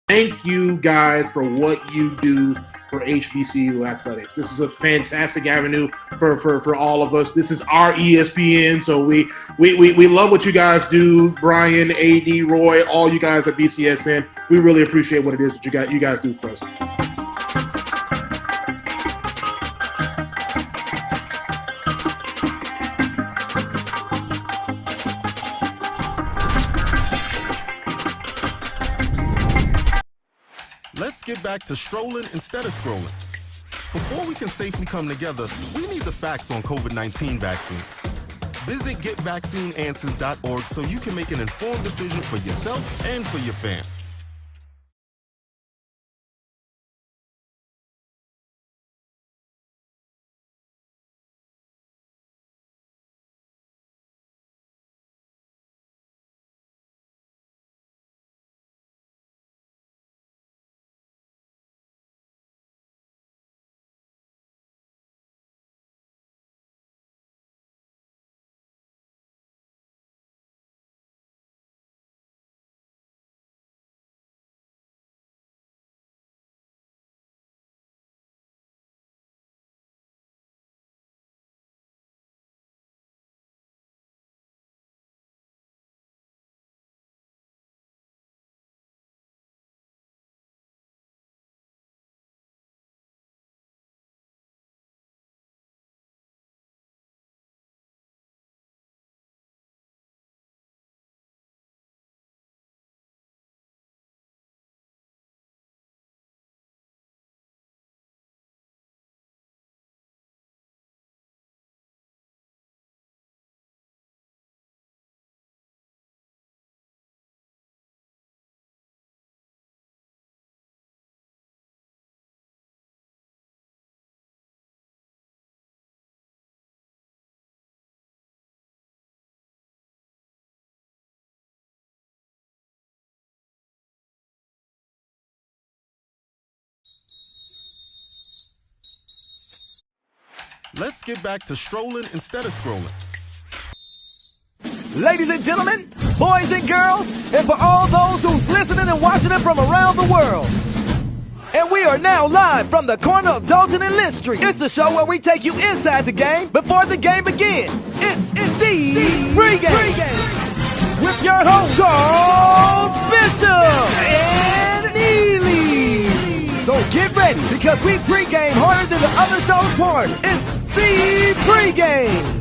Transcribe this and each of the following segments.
Thank you guys for what you do for HBCU athletics. This is a fantastic avenue for all of us. This is our ESPN, so we love what you guys do. Brian, AD, Roy, all you guys at BCSN. We really appreciate what it is that you guys do for us. Let's get back to strolling instead of scrolling. Before we can safely come together, we need the facts on COVID-19 vaccines. Visit getvaccineanswers.org so you can make an informed decision for yourself and for your fam. Let's get back to strolling instead of scrolling. Ladies and gentlemen, boys and girls, and for all those who's listening and watching it from around the world. And we are now live from the corner of Dalton and Lynch Street. It's the show where we take you inside the game before the game begins. It's the Pre-Game with your host, Charles Bishop and Neely. So get ready, because we pregame harder than the other show's party. It's the Pre-Game.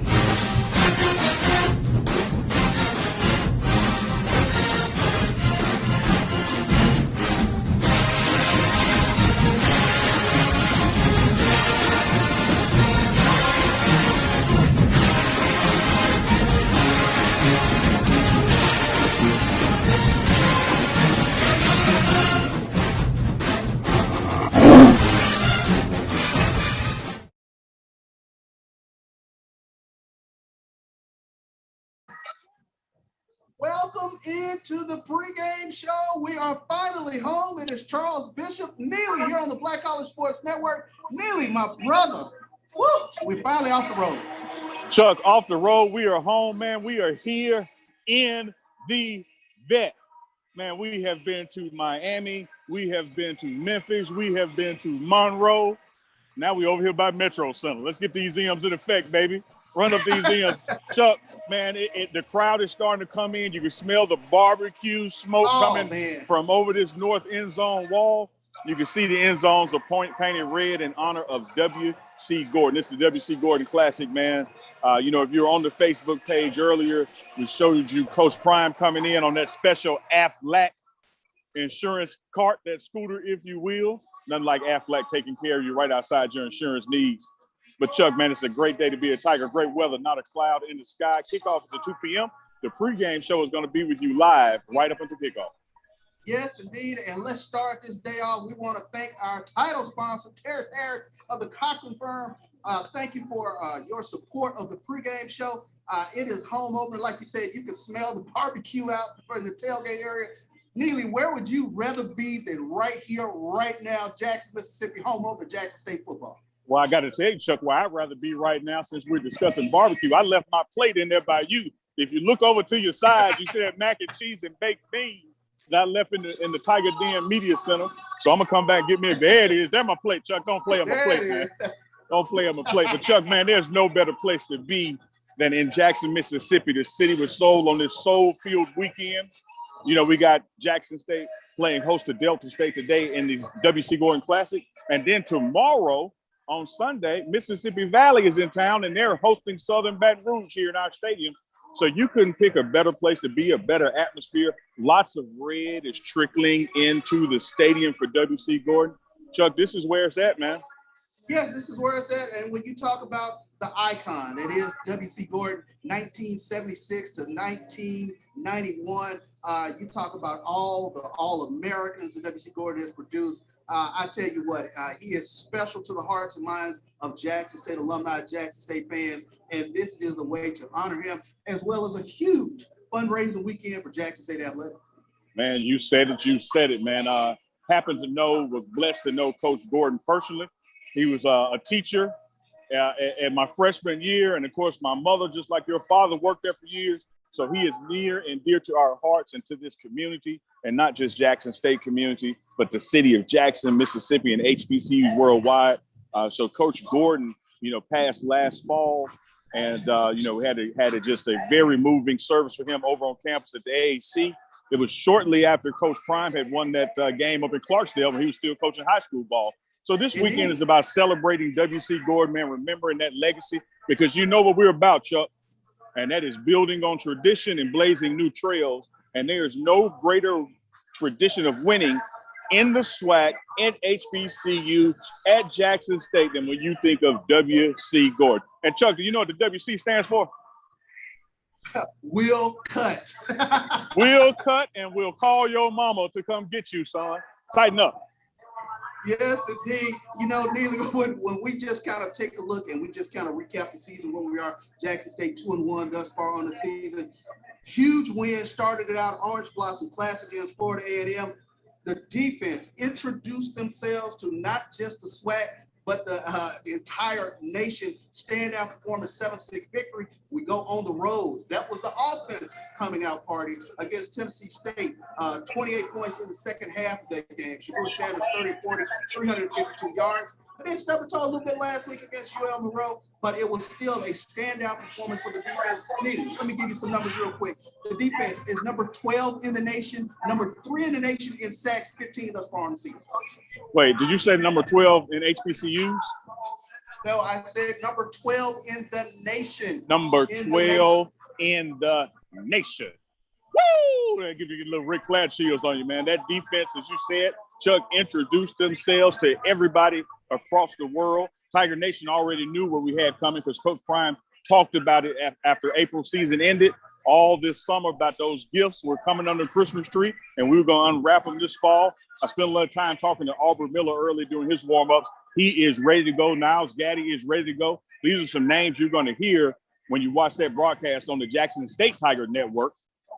Welcome into the pregame show. We are finally home. It is Charles Bishop, Neely here on the Black College Sports Network. Neely, my brother, woo, we finally off the road. Chuck, off the road. We are home, man. We are here in the vet. Man, we have been to Miami. We have been to Memphis. We have been to Monroe. Now we over here by Metro Center. Let's get these M's in effect, baby. Run up these M's. Chuck, man, the crowd is starting to come in. You can smell the barbecue smoke coming from over this north end zone wall. You can see the end zones are painted red in honor of W.C. Gorden. This is the W.C. Gorden Classic, man. You know, if you were on the Facebook page earlier, we showed you Coach Prime coming in on that special Aflac insurance cart, that scooter, if you will. Nothing like Aflac taking care of you right outside your insurance needs. But, Chuck, man, it's a great day to be a Tiger. Great weather, not a cloud in the sky. Kickoff is at 2 p.m. The pregame show is going to be with you live right up until kickoff. Yes, indeed. And let's start this day off. We want to thank our title sponsor, Terrace Harris of the Cochran Firm. Thank you for your support of the pregame show. It is home opener. Like you said, you can smell the barbecue out from the tailgate area. Neely, where would you rather be than right here, right now, Jackson, Mississippi, home opener, Jackson State football? Well, I got to tell you, Chuck, where I'd rather be right now since we're discussing barbecue. I left my plate in there by you. If you look over to your side, you see that mac and cheese and baked beans. that I left in the Tiger Den Media Center. So I'm gonna come back and get me a. There it is. There's my plate, Chuck. Don't play on my plate, man. Don't play on my plate. But Chuck, man, there's no better place to be than in Jackson, Mississippi. The city was sold on this soul-filled weekend. You know, we got Jackson State playing host to Delta State today in the W.C. Gorden Classic. And then tomorrow on Sunday, Mississippi Valley is in town and they're hosting Southern Baton Rouge here in our stadium. So you couldn't pick a better place to be, a better atmosphere. Lots of red is trickling into the stadium for W.C. Gorden. Chuck, this is where it's at, man. Yes, this is where it's at. And when you talk about the icon, it is W.C. Gorden, 1976 to 1991. You talk about all Americans that W.C. Gorden has produced. I tell you what, he is special to the hearts and minds of Jackson State alumni, Jackson State fans, and this is a way to honor him, as well as a huge fundraising weekend for Jackson State Athletics. Man, you said it, man. Was blessed to know Coach Gorden personally. He was a teacher at my freshman year, and of course, my mother, just like your father, worked there for years. So he is near and dear to our hearts and to this community, and not just Jackson State community, but the city of Jackson, Mississippi, and HBCUs worldwide. So Coach Gorden, passed last fall, and had just a very moving service for him over on campus at the AAC. It was shortly after Coach Prime had won that game up in Clarksdale when he was still coaching high school ball. So this weekend is about celebrating W.C. Gorden, man, remembering that legacy, because you know what we're about, Chuck. And that is building on tradition and blazing new trails. And there is no greater tradition of winning in the SWAC, at HBCU, at Jackson State than when you think of W.C. Gorden. And Chuck, do you know what the W.C. stands for? Will cut. Will cut, and we'll call your mama to come get you, son. Tighten up. Yes, indeed. Neely, when we just kind of take a look and we just kind of recap the season where we are, Jackson State 2-1 thus far on the season. Huge win, started it out Orange Blossom Classic against Florida A&M. The defense introduced themselves to not just the SWAC, but the entire nation. Standout performance, 7-6 victory. We go on the road. That was the offense's coming out party against Tennessee State. 28 points in the second half of that game. Shakur Sanders, 30-40, 352 yards. They stubbed the toe a little bit last week against UL Monroe, but it was still a standout performance for the defense. Let me give you some numbers real quick. The defense is number 12 in the nation, number 3 in the nation in sacks, 15 thus far on the season. Wait, did you say number 12 in HBCUs? No, I said number 12 in the nation. Number 12 in the nation. Woo! They give you a little Rick Flash shields on you, man. That defense, as you said, Chuck, introduced themselves to everybody across the world. Tiger Nation already knew what we had coming because Coach Prime talked about it after April season ended. All this summer about those gifts were coming under the Christmas tree, and we were going to unwrap them this fall. I spent a lot of time talking to Aubrey Miller early during his warm-ups. He is ready to go. Niles Gaddy is ready to go. These are some names you're going to hear when you watch that broadcast on the Jackson State Tiger Network,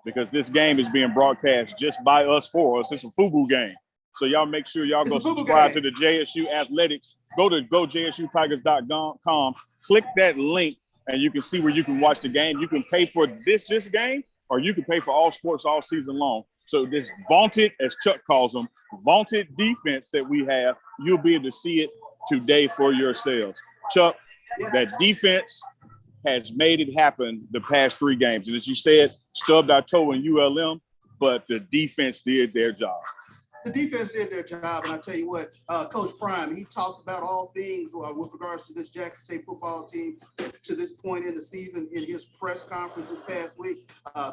because this game is being broadcast just by us, for us. It's a FUBU game. So y'all make sure y'all go subscribe to the JSU Athletics. Go to gojsutigers.com, click that link, and you can see where you can watch the game. You can pay for this game, or you can pay for all sports all season long. So this vaunted, as Chuck calls them, vaunted defense that we have, you'll be able to see it today for yourselves. Chuck, that defense has made it happen the past 3 games. And as you said, stubbed our toe in ULM, but the defense did their job. The defense did their job, and I tell you what, Coach Prime, he talked about all things with regards to this Jackson State football team to this point in the season in his press conference this past week.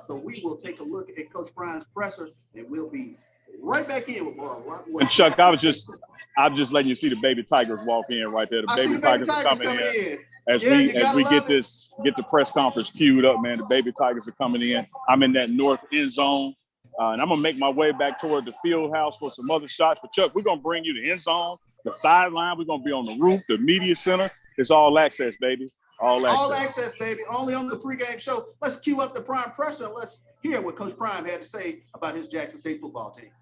So we will take a look at Coach Prime's presser, and we'll be right back in with more. And Chuck, I'm just letting you see the baby Tigers walk in right there. The baby Tigers are coming in. As we get the press conference queued up, man, the baby Tigers are coming in. I'm in that north end zone. And I'm going to make my way back toward the field house for some other shots. But, Chuck, we're going to bring you the end zone, the sideline. We're going to be on the roof, the media center. It's all access, baby. All access, baby. Only on the pregame show. Let's cue up the Prime presser and let's hear what Coach Prime had to say about his Jackson State football team.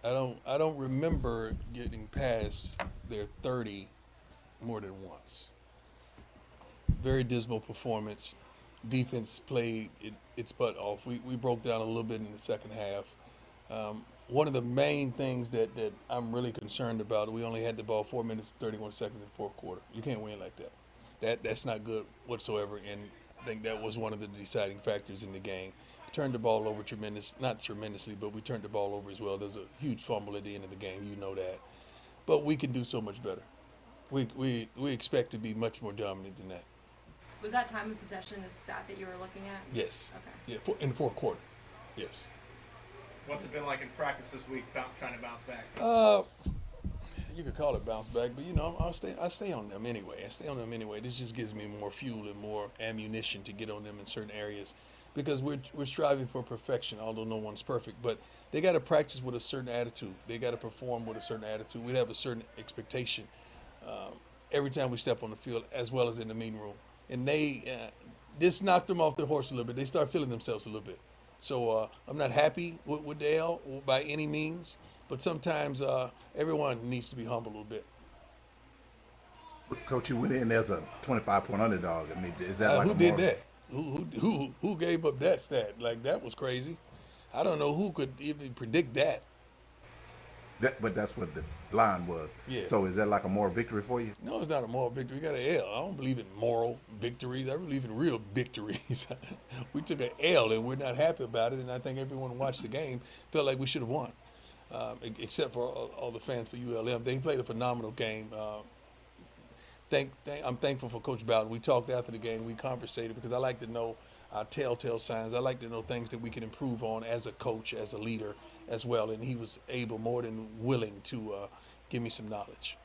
I don't remember getting past their 30 more than once. Very dismal performance. defense played its butt off. We broke down a little bit in the second half. One of the main things that I'm really concerned about, we only had the ball 4 minutes, 31 seconds in the fourth quarter. You can't win like that. That's not good whatsoever, and I think that was one of the deciding factors in the game. We turned the ball over not tremendously, but we turned the ball over as well. There's a huge fumble at the end of the game, you know that. But we can do so much better. We expect to be much more dominant than that. Was that time of possession the stat that you were looking at? Yes. Okay. Yeah, in the fourth quarter. Yes. What's it been like in practice this week, trying to bounce back? You could call it bounce back, but I stay on them anyway. This just gives me more fuel and more ammunition to get on them in certain areas, because we're striving for perfection, although no one's perfect. But they got to practice with a certain attitude. They got to perform with a certain attitude. We have a certain expectation every time we step on the field, as well as in the meeting room. And this knocked them off their horse a little bit. They start feeling themselves a little bit. So I'm not happy with the L by any means, but sometimes everyone needs to be humble a little bit. Coach, you went in as a 25-point underdog. I mean, is that like who did that? Who gave up that stat? Like, that was crazy. I don't know who could even predict that. But that's what the line was. Yeah. So is that like a moral victory for you? No, it's not a moral victory. We got an L. I don't believe in moral victories. I believe in real victories. We took an L and we're not happy about it. And I think everyone who watched the game felt like we should have won, except for all the fans for ULM. They played a phenomenal game. I'm thankful for Coach Bowden. We talked after the game. We conversated because I like to know our telltale signs. I like to know things that we can improve on as a coach, as a leader as well. And he was able, more than willing, to give me some knowledge.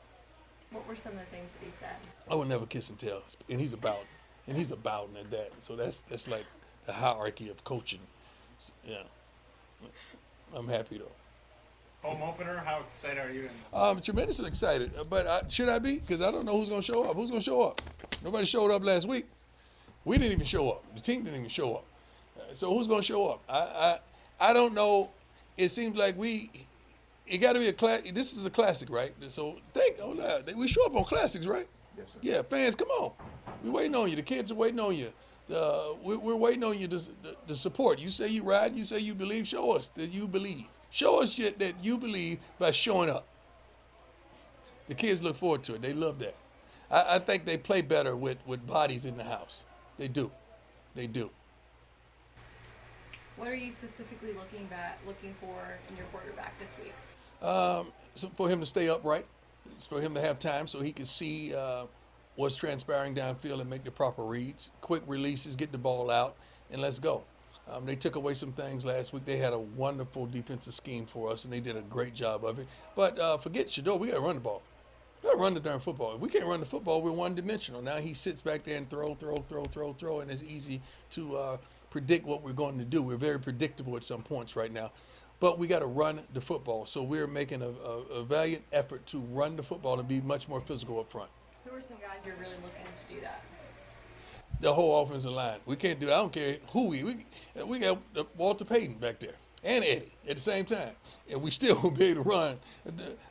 What were some of the things that he said? I would never kiss and tell. And he's a Bowden. And he's a Bowden at that. So that's like the hierarchy of coaching. Yeah. I'm happy though. Home opener, how excited are you? I'm tremendously excited. But should I be? Because I don't know who's going to show up. Who's going to show up? Nobody showed up last week. We didn't even show up. The team didn't even show up. So who's going to show up? I don't know. It seems like it got to be a class. This is a classic, right? So we show up on classics, right? Yes, sir. Yeah, fans, come on. We're waiting on you. The kids are waiting on you. We're waiting on you to support. You say you ride. You say you believe. Show us that you believe. Show us shit that you believe by showing up. The kids look forward to it. They love that. I think they play better with bodies in the house. They do. They do. What are you specifically looking for in your quarterback this week? So for him to stay upright, it's for him to have time so he can see what's transpiring downfield and make the proper reads. Quick releases, get the ball out, and let's go. They took away some things last week. They had a wonderful defensive scheme for us, and they did a great job of it. But forget Shador, we got to run the ball. We got to run the darn football. If we can't run the football, we're one-dimensional. Now he sits back there and throw, and it's easy to predict what we're going to do. We're very predictable at some points right now. But we got to run the football. So we're making a valiant effort to run the football and be much more physical up front. Who are some guys you're really looking to do that? The whole offensive line. We can't do that. I don't care who we got Walter Payton back there and Eddie at the same time. And we still will be able to run.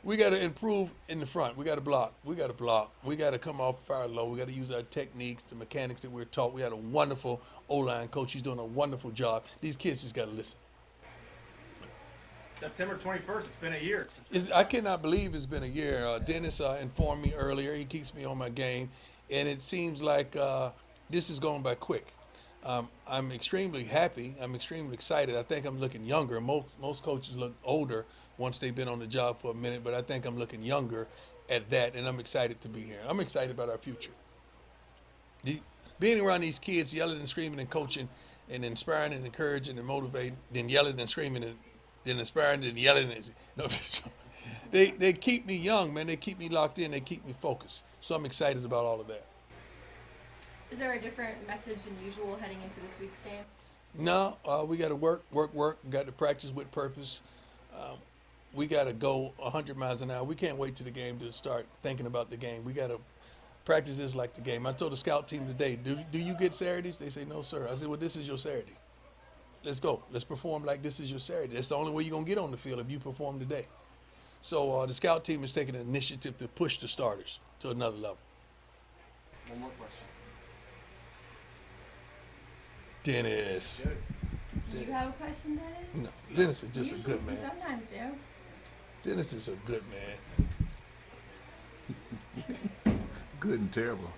We got to improve in the front. We got to block. We got to come off fire low. We got to use our techniques, the mechanics that we're taught. We had a wonderful O-line coach. He's doing a wonderful job. These kids just got to listen. September 21st, it's been a year. I cannot believe it's been a year. Dennis informed me earlier. He keeps me on my game. And it seems like this is going by quick. I'm extremely happy. I'm extremely excited. I think I'm looking younger. Most coaches look older once they've been on the job for a minute, but I think I'm looking younger at that, and I'm excited to be here. I'm excited about our future. Being around these kids, yelling and screaming and coaching and inspiring and encouraging and motivating, then yelling and screaming and then inspiring and yelling. They keep me young, man. They keep me locked in. They keep me focused. So I'm excited about all of that. Is there a different message than usual heading into this week's game? No, we got to work. We got to practice with purpose. We got to go 100 miles an hour. We can't wait till the game to start thinking about the game. We got to practice this like the game. I told the scout team today, do you get Saturdays? They say, no, sir. I said, well, this is your Saturday. Let's go. Let's perform like this is your Saturday. That's the only way you're going to get on the field if you perform today. So the scout team is taking an initiative to push the starters to another level. One more question. Dennis. Do you have a question, Dennis? No, Dennis is just a good man. Sometimes do. Dennis is a good man. Good and terrible.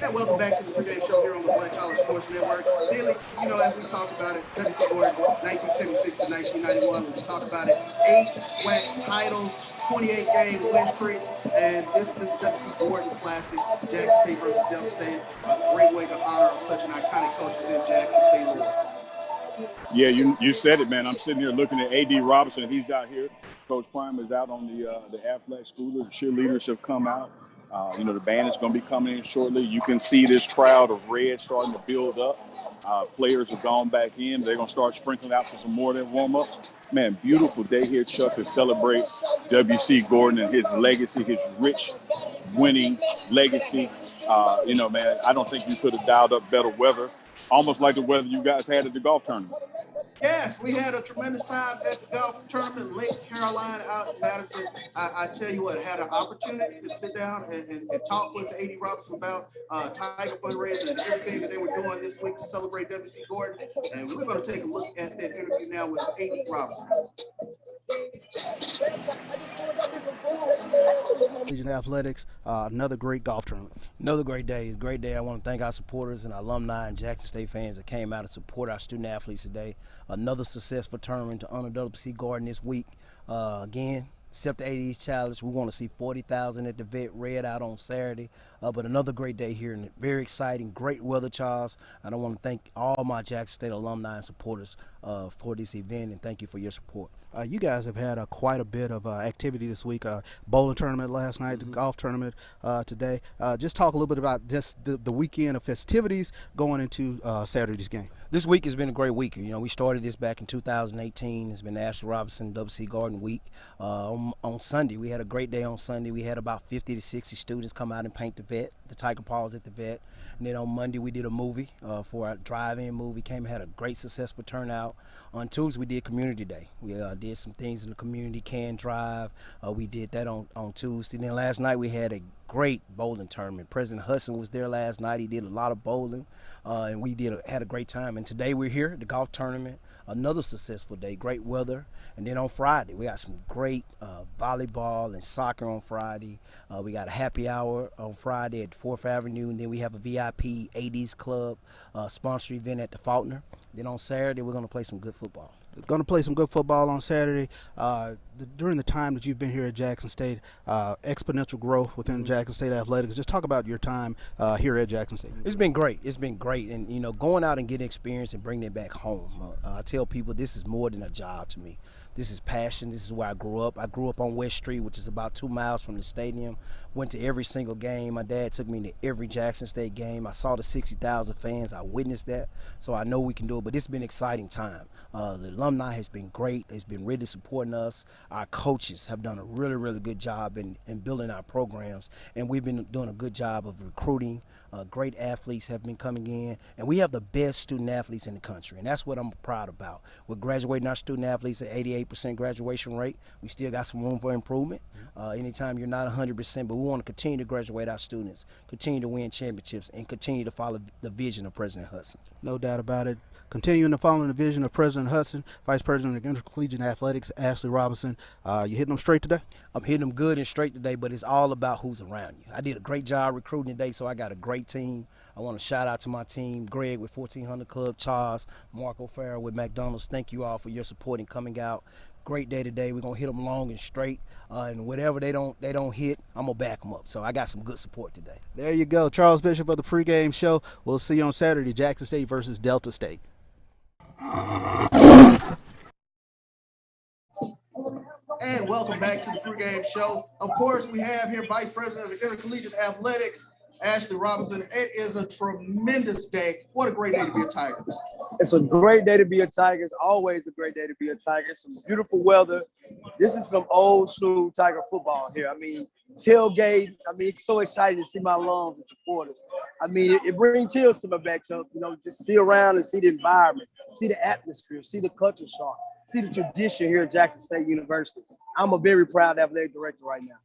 Yeah, welcome back to the pregame show here on the Black College Sports Network. Daily, you know, as we talked about it, WC Gorden, 1976 to 1991, we talked about it, 8 SWAC titles, 28 game win streak, and this is WC Gorden Classic, Jackson State versus Delta State. A great way to honor such an iconic coach as Jackson State Lord. Yeah, you said it, man. I'm sitting here looking at A.D. Robinson. He's out here. Coach Prime is out on the athletic scooter. The cheerleaders have come out. The band is going to be coming in shortly. You can see this crowd of red starting to build up. Players have gone back in. They're going to start sprinkling out for some more of their warm-ups. Man, beautiful day here, Chuck, to celebrate W.C. Gorden and his legacy, his rich winning legacy. Man, I don't think you could have dialed up better weather, almost like the weather you guys had at the golf tournament. Yes, we had a tremendous time at the golf tournament in Lake Carolina out in Madison. I tell you what, had an opportunity to sit down and talk with A.D. Robinson about Tiger fundraising and everything that they were doing this week to celebrate W.C. Gorden. And we're going to take a look at that interview now with A.D. Robinson. Collegiate Athletics, another great golf tournament. Another great day. It's a great day. I want to thank our supporters and our alumni and Jackson State fans that came out and support our student athletes today. Another successful tournament to honor W.C. Gorden this week. Again, accept the 80s challenge. We want to see 40,000 at the vet red out on Saturday. But another great day here and very exciting, great weather, Charles. And I want to thank all my Jackson State alumni and supporters for this event, and thank you for your support. You guys have had quite a bit of activity this week. Bowling tournament last night, the golf tournament today. Just talk a little bit about just the weekend of festivities going into Saturday's game. This week has been a great week. You know, we started this back in 2018. It's been the Ashley Robinson W.C. Gorden week. On Sunday, we had a great day on Sunday. We had about 50 to 60 students come out and paint the vet, the tiger paws at the vet. And then on Monday, we did a movie for our drive-in movie. Came and had a great, successful turnout. On Tuesday, we did Community Day. We did some things in the community, can drive. We did that on Tuesday. And then last night, we had a great bowling tournament. President Hudson was there last night. He did a lot of bowling, and we had a great time. And today we're here, the golf tournament, another successful day, great weather. And then on Friday, we got some great volleyball and soccer on Friday. We got a happy hour on Friday at 4th Avenue, and then we have a VIP 80s Club sponsor event at the Faulkner. Then on Saturday, we're going to play some good football. Going to play some good football on Saturday. During the time that you've been here at Jackson State, exponential growth within Jackson State athletics. Just talk about your time here at Jackson State. It's been great. It's been great. And, you know, going out and getting experience and bringing it back home. I tell people this is more than a job to me. This is passion. This is where I grew up. I grew up on West Street, which is about 2 miles from the stadium. Went to every single game. My dad took me to every Jackson State game. I saw the 60,000 fans. I witnessed that. So I know we can do it. But it's been an exciting time. The alumni has been great. They've been really supporting us. Our coaches have done a really, really good job in building our programs. And we've been doing a good job of recruiting. Great athletes have been coming in. And we have the best student athletes in the country. And that's what I'm proud about. We're graduating our student athletes at 88% graduation rate. We still got some room for improvement. Anytime you're not 100%, but we want to continue to graduate our students, continue to win championships, and continue to follow the vision of President Hudson. No doubt about it. Continuing to follow the vision of President Hudson, Vice President of Intercollegiate Athletics, Ashley Robinson. You hitting them straight today? I'm hitting them good and straight today, but it's all about who's around you. I did a great job recruiting today, so I got a great team. I want to shout out to my team, Greg with 1400 Club, Charles, Marco Farrell with McDonald's. Thank you all for your support and coming out. Great day today. We're gonna hit them long and straight, and whatever they don't hit, I'm gonna back them up. So I got some good support today. There you go, Charles Bishop of the pregame show. We'll see you on Saturday, Jackson State versus Delta State. And welcome back to the pregame show. Of course, we have here Vice President of Intercollegiate Athletics, Ashley Robinson. It is a tremendous day. What a great day to be a Tiger. It's a great day to be a Tiger. It's always a great day to be a Tiger. Some beautiful weather. This is some old school Tiger football here. I mean, tailgate. I mean, it's so exciting to see my alums and supporters. I mean, it brings chills to my back, Chuck. You know, just see around and see the environment, see the atmosphere, see the culture shock, see the tradition here at Jackson State University. I'm a very proud athletic director right now.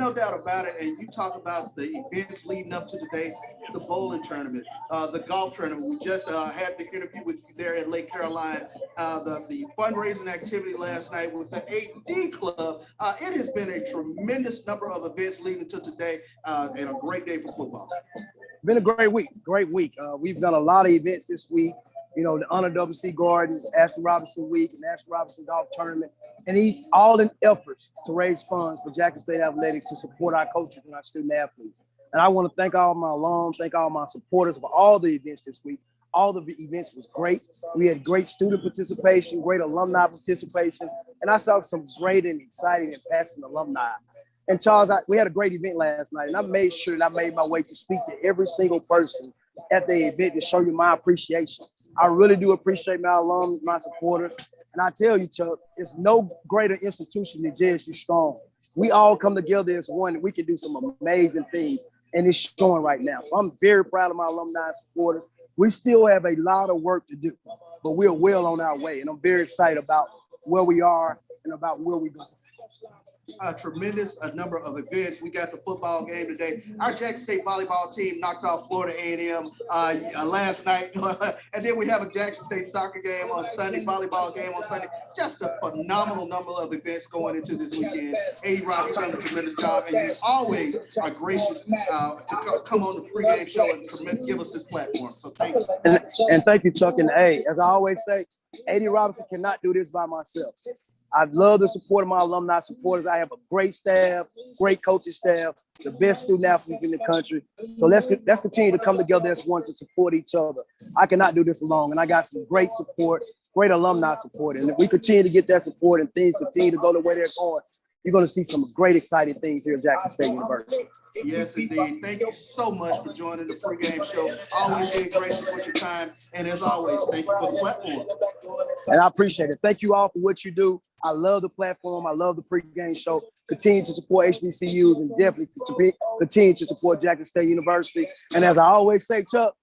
No doubt about it. And you talk about the events leading up to today, the bowling tournament, the golf tournament. We just had the interview with you there at Lake Caroline, the fundraising activity last night with the 8D Club. It has been a tremendous number of events leading to today and a great day for football. Been a great week, we've done a lot of events this week. You know, the Honor WC Gorden, Ashley Robinson Week, and Ashley Robinson Golf Tournament. And these all in efforts to raise funds for Jackson State Athletics to support our coaches and our student athletes. And I want to thank all my alums, thank all my supporters for all the events this week. All the events was great. We had great student participation, great alumni participation, and I saw some great and exciting and passionate alumni. And Charles, we had a great event last night, and I made sure that I made my way to speak to every single person at the event to show you my appreciation. I really do appreciate my alums, my supporters. And I tell you, Chuck, it's no greater institution than JSU Strong. We all come together as one, and we can do some amazing things, and it's showing right now. So I'm very proud of my alumni and supporters. We still have a lot of work to do, but we're well on our way, and I'm very excited about where we are and about where we're going. A tremendous number of events. We got the football game today. Our Jackson State volleyball team knocked off Florida A&M last night. And then we have a Jackson State soccer game on Sunday, volleyball game on Sunday. Just a phenomenal number of events going into this weekend. A. Rob, you've done a tremendous job, and you always are gracious to come on the pregame show and give us this platform. So thank you. And thank you, Chuck. And hey, as I always say, A.D. Robinson cannot do this by myself. I love the support of my alumni supporters. I have a great staff, great coaching staff, the best student athletes in the country. So let's continue to come together as one to support each other. I cannot do this alone, and I got some great support, great alumni support. And if we continue to get that support and things continue to go the way they're going, you're going to see some great, exciting things here at Jackson State University. Yes, indeed. Thank you so much for joining the pregame show. Always being grateful for your time. And as always, thank you for the platform. And I appreciate it. Thank you all for what you do. I love the platform. I love the pregame show. Continue to support HBCUs and definitely continue to support Jackson State University. And as I always say, Chuck,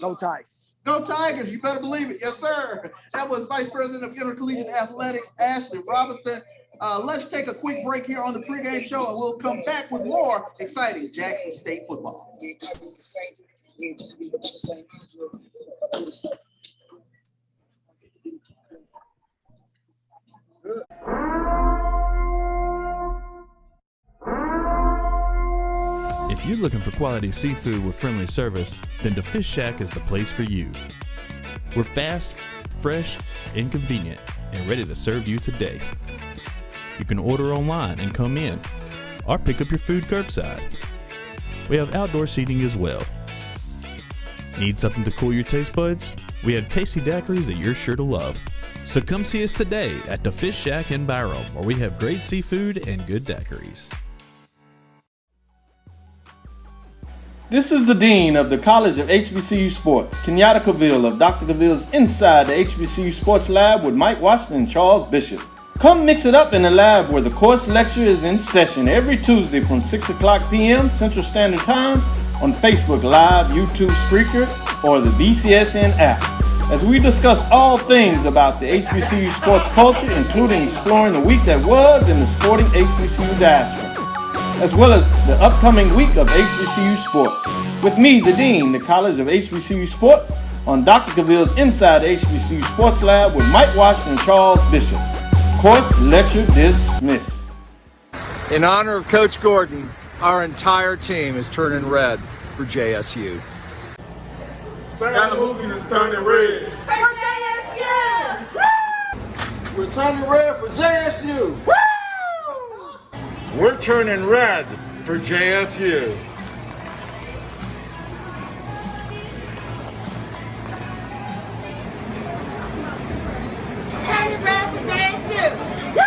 go Tigers. Go Tigers, you better believe it. Yes, sir. That was Vice President of Intercollegiate Athletics, Ashley Robinson. Let's take a quick break here on the pregame show, and we'll come back with more exciting Jackson State football. If you're looking for quality seafood with friendly service, then the Fish Shack is the place for you. We're fast, fresh, and convenient, and ready to serve you today. You can order online and come in, or pick up your food curbside. We have outdoor seating as well. Need something to cool your taste buds? We have tasty daiquiris that you're sure to love. So come see us today at the Fish Shack in Byram, where we have great seafood and good daiquiris. This is the Dean of the College of HBCU Sports, Kenyatta Cavill of Dr. Cavill's Inside the HBCU Sports Lab with Mike Washington and Charles Bishop. Come mix it up in the lab where the course lecture is in session every Tuesday from 6 o'clock p.m. Central Standard Time on Facebook Live, YouTube Spreaker, or the BCSN app, as we discuss all things about the HBCU sports culture, including exploring the week that was in the sporting HBCU diaspora, as well as the upcoming week of HBCU sports. With me, the Dean, the College of HBCU Sports, on Dr. Cavill's Inside the HBCU Sports Lab with Mike Washington and Charles Bishop. Course lecture dismissed. In honor of Coach Gorden, our entire team is turning red for JSU. Santa Lucas is turning red. For JSU! Woo! We're turning red for JSU. Woo! We're turning red for JSU. Turning red for JSU. Woo!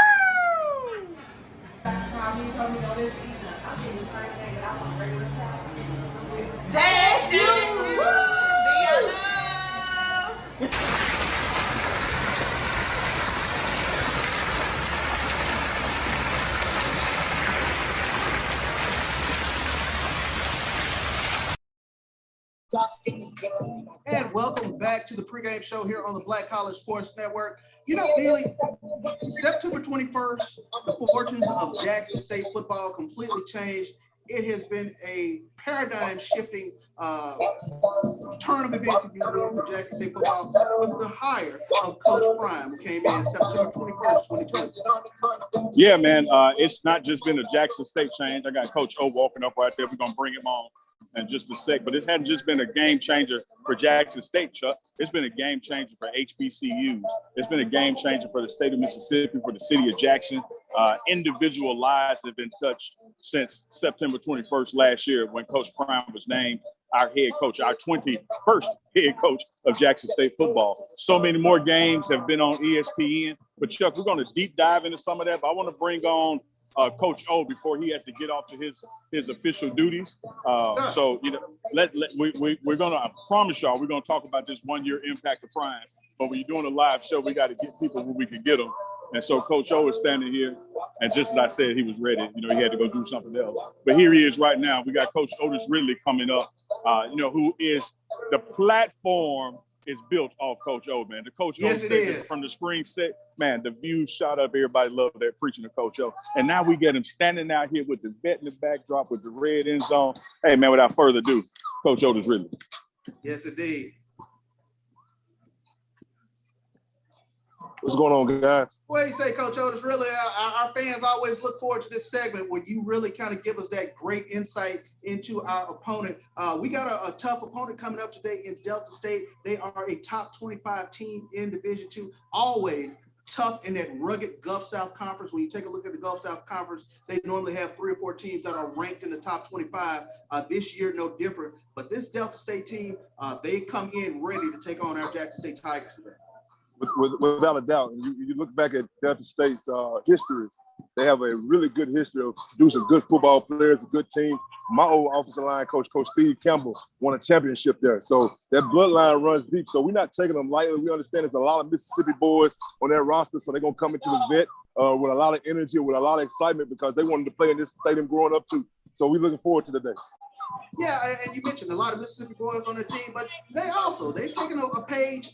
And welcome back to the pregame show here on the Black College Sports Network. You know, Neely, September 21st, the fortunes of Jackson State football completely changed. It has been a paradigm-shifting turn of events, if you will, for Jackson State football with the hire of Coach Prime, who came in September 21st, 2020. Yeah, man, it's not just been a Jackson State change. I got Coach O walking up right there. We're going to bring him on in just a sec. But it hasn't just been a game changer for Jackson State, Chuck. It's been a game changer for HBCUs. It's been a game changer for the state of Mississippi, for the city of Jackson. Individual lives have been touched since September 21st last year when Coach Prime was named our head coach, our 21st head coach of Jackson State football. So many more games have been on ESPN. But, Chuck, we're going to deep dive into some of that. But I want to bring on Coach O before he has to get off to his official duties. So, you know, we're going to, I promise y'all, we're going to talk about this one-year impact of Prime. But when you're doing a live show, we got to get people where we can get them. And so Coach O is standing here, and just as I said, he was ready. You know, he had to go do something else. But here he is right now. We got Coach Otis Ridley coming up, you know, who is the platform is built off Coach O, man. The Coach O said from the spring set, man, the views shot up. Everybody loved that preaching to Coach O. And now we get him standing out here with the vet in the backdrop with the red end zone. Hey, man, without further ado, Coach Otis Ridley. Yes, indeed. What's going on, guys? What do you say, Coach Otis? Really, our fans always look forward to this segment where you really kind of give us that great insight into our opponent. We got a tough opponent coming up today in Delta State. They are a top 25 team in Division II, always tough in that rugged Gulf South Conference. When you take a look at the Gulf South Conference, they normally have 3 or 4 teams that are ranked in the top 25. This year, no different. But this Delta State team, they come in ready to take on our Jackson State Tigers today. Without a doubt, you look back at Delta State's history, they have a really good history of producing good football players, a good team. My old offensive line coach, Coach Steve Campbell, won a championship there. So that bloodline runs deep. So we're not taking them lightly. We understand there's a lot of Mississippi boys on their roster, so they're going to come into the vet with a lot of energy, with a lot of excitement because they wanted to play in this stadium growing up too. So we're looking forward to the day. Yeah, and you mentioned a lot of Mississippi boys on the team, but they've taken a page,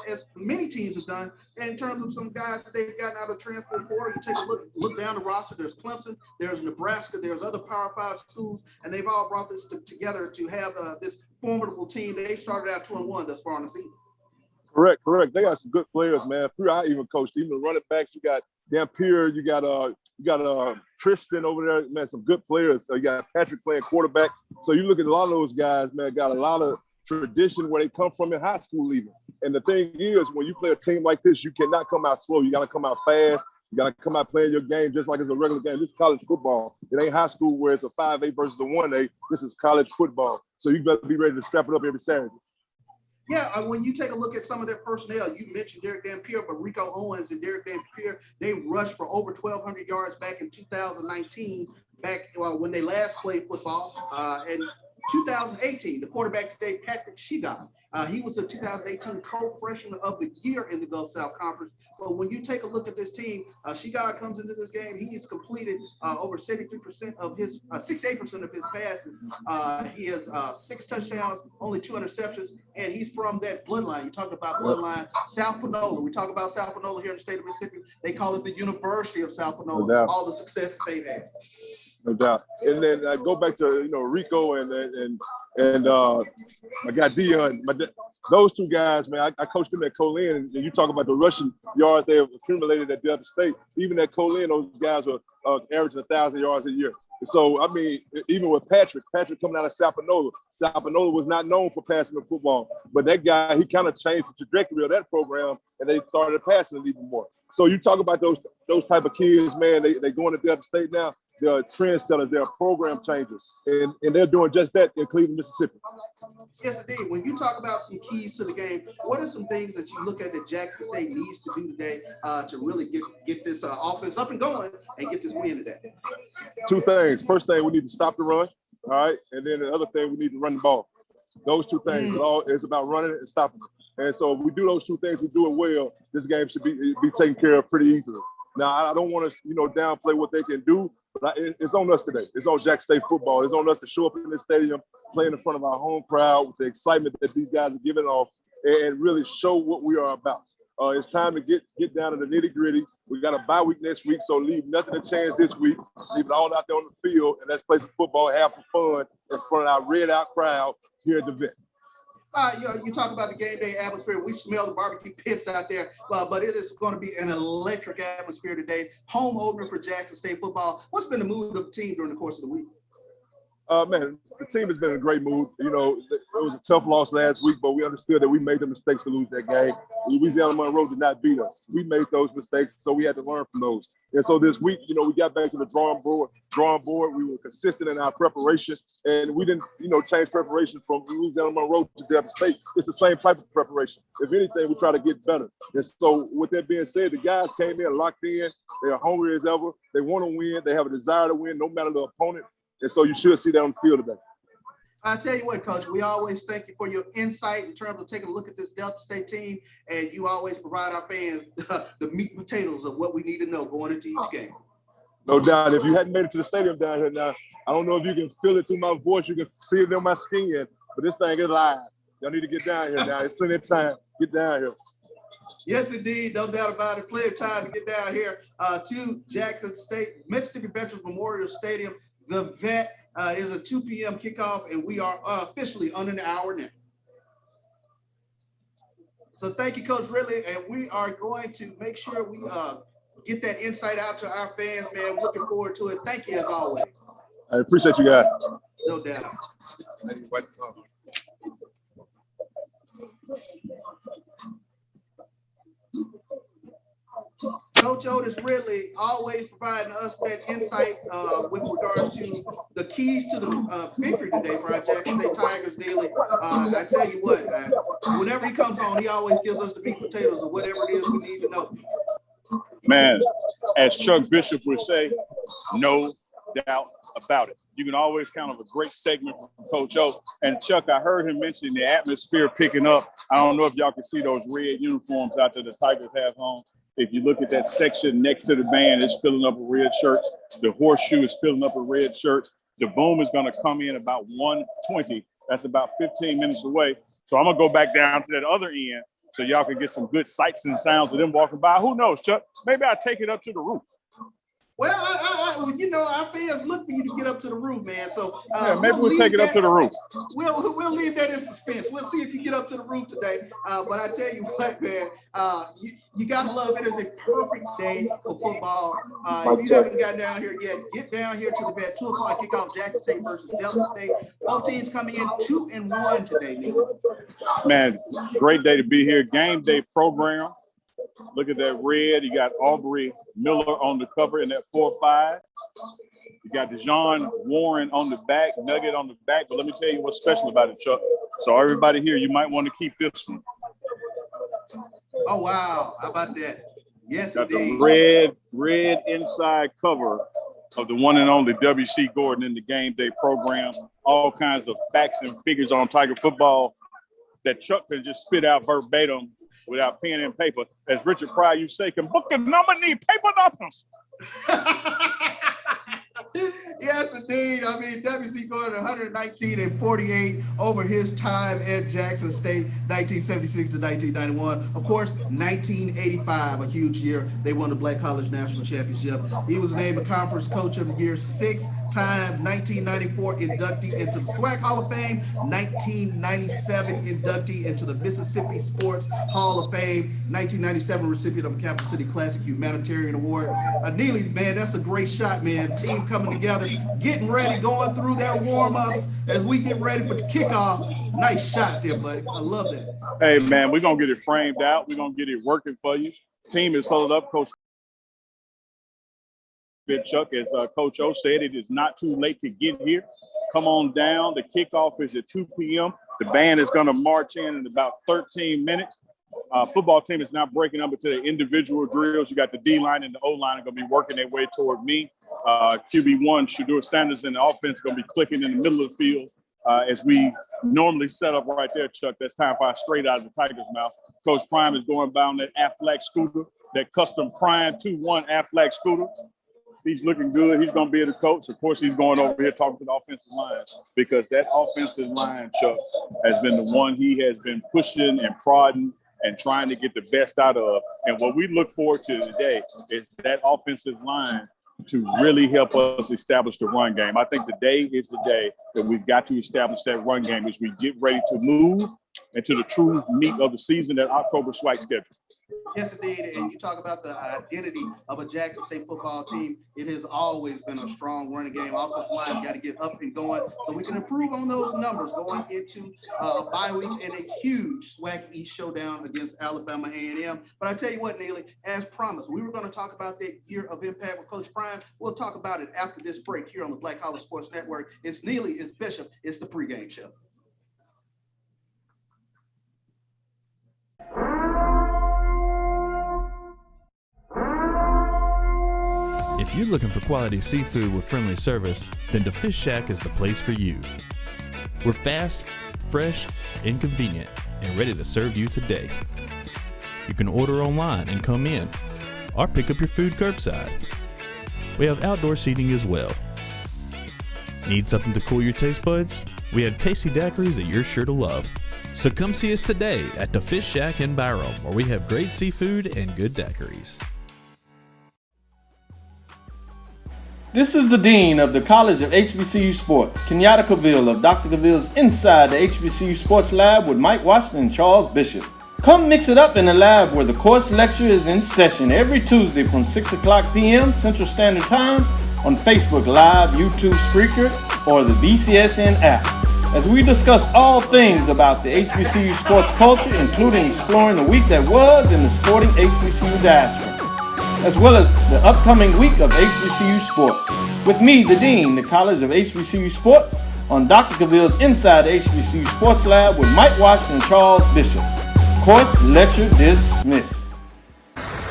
as many teams have done, in terms of some guys that they've gotten out of transfer portal. You take a look down the roster. There's Clemson, there's Nebraska, there's other Power 5 schools, and they've all brought this together to have this formidable team. They started out 2-1 thus far in the season. Correct. They got some good players, man. I even coached, even the running backs. You got Dampier, you got Tristan over there, man, some good players. You got Patrick playing quarterback. So you look at a lot of those guys, man, got a lot of tradition where they come from in high school even. And the thing is, when you play a team like this, you cannot come out slow. You got to come out fast. You got to come out playing your game just like it's a regular game. This is college football. It ain't high school where it's a 5A versus a 1A. This is college football. So you better be ready to strap it up every Saturday. Yeah, when you take a look at some of their personnel, you mentioned Derek Dampier, but Rico Owens and Derek Dampier, they rushed for over 1,200 yards back in 2019, when they last played football. And 2018, the quarterback today, Patrick Shiga, he was the 2018 co-freshman of the year in the Gulf South Conference. But when you take a look at this team, Shiga comes into this game. He's completed over 73% of his, 68% of his passes. He has 6 touchdowns, only 2 interceptions, and he's from that bloodline. You talked about bloodline, South Panola. We talk about South Panola here in the state of Mississippi. They call it the University of South Panola, all the success that they've had. No doubt. And then I go back to, Rico and I got Dion. Those 2 guys, man, I coached them at Colin, and you talk about the rushing yards they have accumulated at the other state. Even at Colin, those guys are averaging 1,000 yards a year. So, I mean, even with Patrick coming out of South Panola was not known for passing the football. But that guy, he kind of changed the trajectory of that program, and they started passing it even more. So you talk about those type of kids, man, they going to the other state now. They're trendsetters, they're program changers, and they're doing just that in Cleveland, Mississippi. Yes, indeed. When you talk about some keys to the game, what are some things that you look at that Jackson State needs to do today to really get this offense up and going and get this win today? 2 things. First thing, we need to stop the run, all right? And then the other thing, we need to run the ball. Those 2 things. It's about running it and stopping it. And so if we do those 2 things, we do it well, this game should be taken care of pretty easily. Now, I don't want to, downplay what they can do, But it's on us today. It's on Jack State football. It's on us to show up in the stadium, play in front of our home crowd with the excitement that these guys are giving off, and really show what we are about. It's time to get down to the nitty gritty. We got a bye week next week, so leave nothing to chance this week. Leave it all out there on the field, and let's play some football, have some fun in front of our red out crowd here at the Vet. You talk about the game day atmosphere. We smell the barbecue pits out there, but it is going to be an electric atmosphere today. Home opener for Jackson State football. What's been the mood of the team during the course of the week? Man, the team has been in a great mood. You know, it was a tough loss last week, but we understood that we made the mistakes to lose that game. Louisiana Monroe did not beat us. We made those mistakes, so we had to learn from those. And so this week, you know, we got back to the drawing board. We were consistent in our preparation, and we didn't, change preparation from Louisiana Monroe to Delta State. It's the same type of preparation. If anything, we try to get better. And so with that being said, the guys came in locked in. They are hungry as ever. They want to win. They have a desire to win, no matter the opponent. And so you should see that on the field today. I tell you what, Coach, we always thank you for your insight in terms of taking a look at this Delta State team, and you always provide our fans the meat and potatoes of what we need to know going into each game. No doubt. If you hadn't made it to the stadium down here now, I don't know if you can feel it through my voice. You can see it in my skin, but this thing is live. Y'all need to get down here now. It's plenty of time. Get down here. Yes, indeed. No doubt about it. Plenty of time to get down here to Jackson State, Mississippi Veterans Memorial Stadium. The Vet is a 2 p.m. kickoff, and we are officially under the hour now. So thank you, Coach Ridley, and we are going to make sure we get that insight out to our fans, man. Looking forward to it. Thank you as always. I appreciate you guys. No doubt. Coach Otis Ridley always providing us that insight with regards to the keys to the victory today for our Jackson State Tigers daily. I tell you what, whenever he comes on, he always gives us the meat and potatoes of whatever it is we need to know. Man, as Chuck Bishop would say, no doubt about it. You can always count on a great segment from Coach O. And Chuck, I heard him mention the atmosphere picking up. I don't know if y'all can see those red uniforms out there the Tigers have on. If you look at that section next to the band, it's filling up with red shirts. The horseshoe is filling up with red shirts. The boom is going to come in about 1:20. That's about 15 minutes away. So I'm going to go back down to that other end so y'all can get some good sights and sounds of them walking by. Who knows, Chuck? Maybe I'll take it up to the roof. Well, our fans look for you to get up to the roof, man. So maybe we'll take it up to the roof. We'll leave that in suspense. We'll see if you get up to the roof today. But I tell you what, man, you gotta love it. It's a perfect day for football. If you haven't got down here yet, get down here to the Vet. 2 o'clock kickoff, Jackson State versus Delta State. Both teams coming in 2-1 today, Neil. Man, great day to be here. Game day program. Look at that red. You got Aubrey Miller on the cover in that 4-5. You got DeJohn Warren on the back, Nugget on the back. But let me tell you what's special about it, Chuck. So everybody here, you might want to keep this one. Oh, wow. How about that? Yes, got indeed. The red inside cover of the one and only W.C. Gorden in the game day program. All kinds of facts and figures on Tiger football that Chuck can just spit out verbatim without pen and paper. As Richard Pryor, you say, can book the number, need paper numbers. Yes, indeed. I mean, W.C. Gorden 119-48 over his time at Jackson State, 1976 to 1991. Of course, 1985, a huge year. They won the Black College National Championship. He was named the Conference Coach of the Year 6 times. 1994 inductee into the SWAC Hall of Fame. 1997 inductee into the Mississippi Sports Hall of Fame. 1997 recipient of the Capital City Classic Humanitarian Award. Neely, man, that's a great shot, man. Team coming together, getting ready, going through their warm-ups as we get ready for the kickoff. Nice shot there, buddy. I love that. Hey, man, we're going to get it framed out. We're going to get it working for you. Team is huddled up. Coach Chuck, as Coach O said, it is not too late to get here. Come on down. The kickoff is at 2 p.m. The band is going to march in about 13 minutes. Football team is now breaking up into the individual drills. You got the D-line and the O-line are going to be working their way toward me. QB1, Shador Sanders, and the offense is going to be clicking in the middle of the field as we normally set up right there, Chuck. That's time for our straight out of the Tigers' mouth. Coach Prime is going by on that Aflac scooter, that custom Prime 2-1 Aflac scooter. He's looking good. He's going to be the coach. Of course, he's going over here talking to the offensive line because that offensive line, Chuck, has been the one he has been pushing and prodding and trying to get the best out of. And what we look forward to today is that offensive line to really help us establish the run game. I think today is the day that we've got to establish that run game as we get ready to move into the true meat of the season, that October SWAC schedule. Yes, indeed. And you talk about the identity of a Jackson State football team. It has always been a strong running game. Offensive line got to get up and going so we can improve on those numbers going into a bye week and a huge SWAC East showdown against Alabama A&M. But I tell you what, Neely, as promised, we were going to talk about that year of impact with Coach Prime. We'll talk about it after this break here on the Black College Sports Network. It's Neely, it's Bishop, it's the pregame show. If you're looking for quality seafood with friendly service, then the Fish Shack is the place for you. We're fast, fresh, and convenient, and ready to serve you today. You can order online and come in, or pick up your food curbside. We have outdoor seating as well. Need something to cool your taste buds? We have tasty daiquiris that you're sure to love. So come see us today at the Fish Shack in Byram, where we have great seafood and good daiquiris. This is the Dean of the College of HBCU Sports, Kenyatta Cavill of Dr. Cavill's Inside the HBCU Sports Lab with Mike Washington and Charles Bishop. Come mix it up in the lab where the course lecture is in session every Tuesday from 6 o'clock p.m. Central Standard Time on Facebook Live, YouTube Spreaker, or the BCSN app, as we discuss all things about the HBCU sports culture, including exploring the week that was in the sporting HBCU diaspora, as well as the upcoming week of HBCU sports. With me, the Dean, the College of HBCU Sports, on Dr. Cavill's Inside the HBCU Sports Lab with Mike Washington and Charles Bishop. Course lecture dismissed.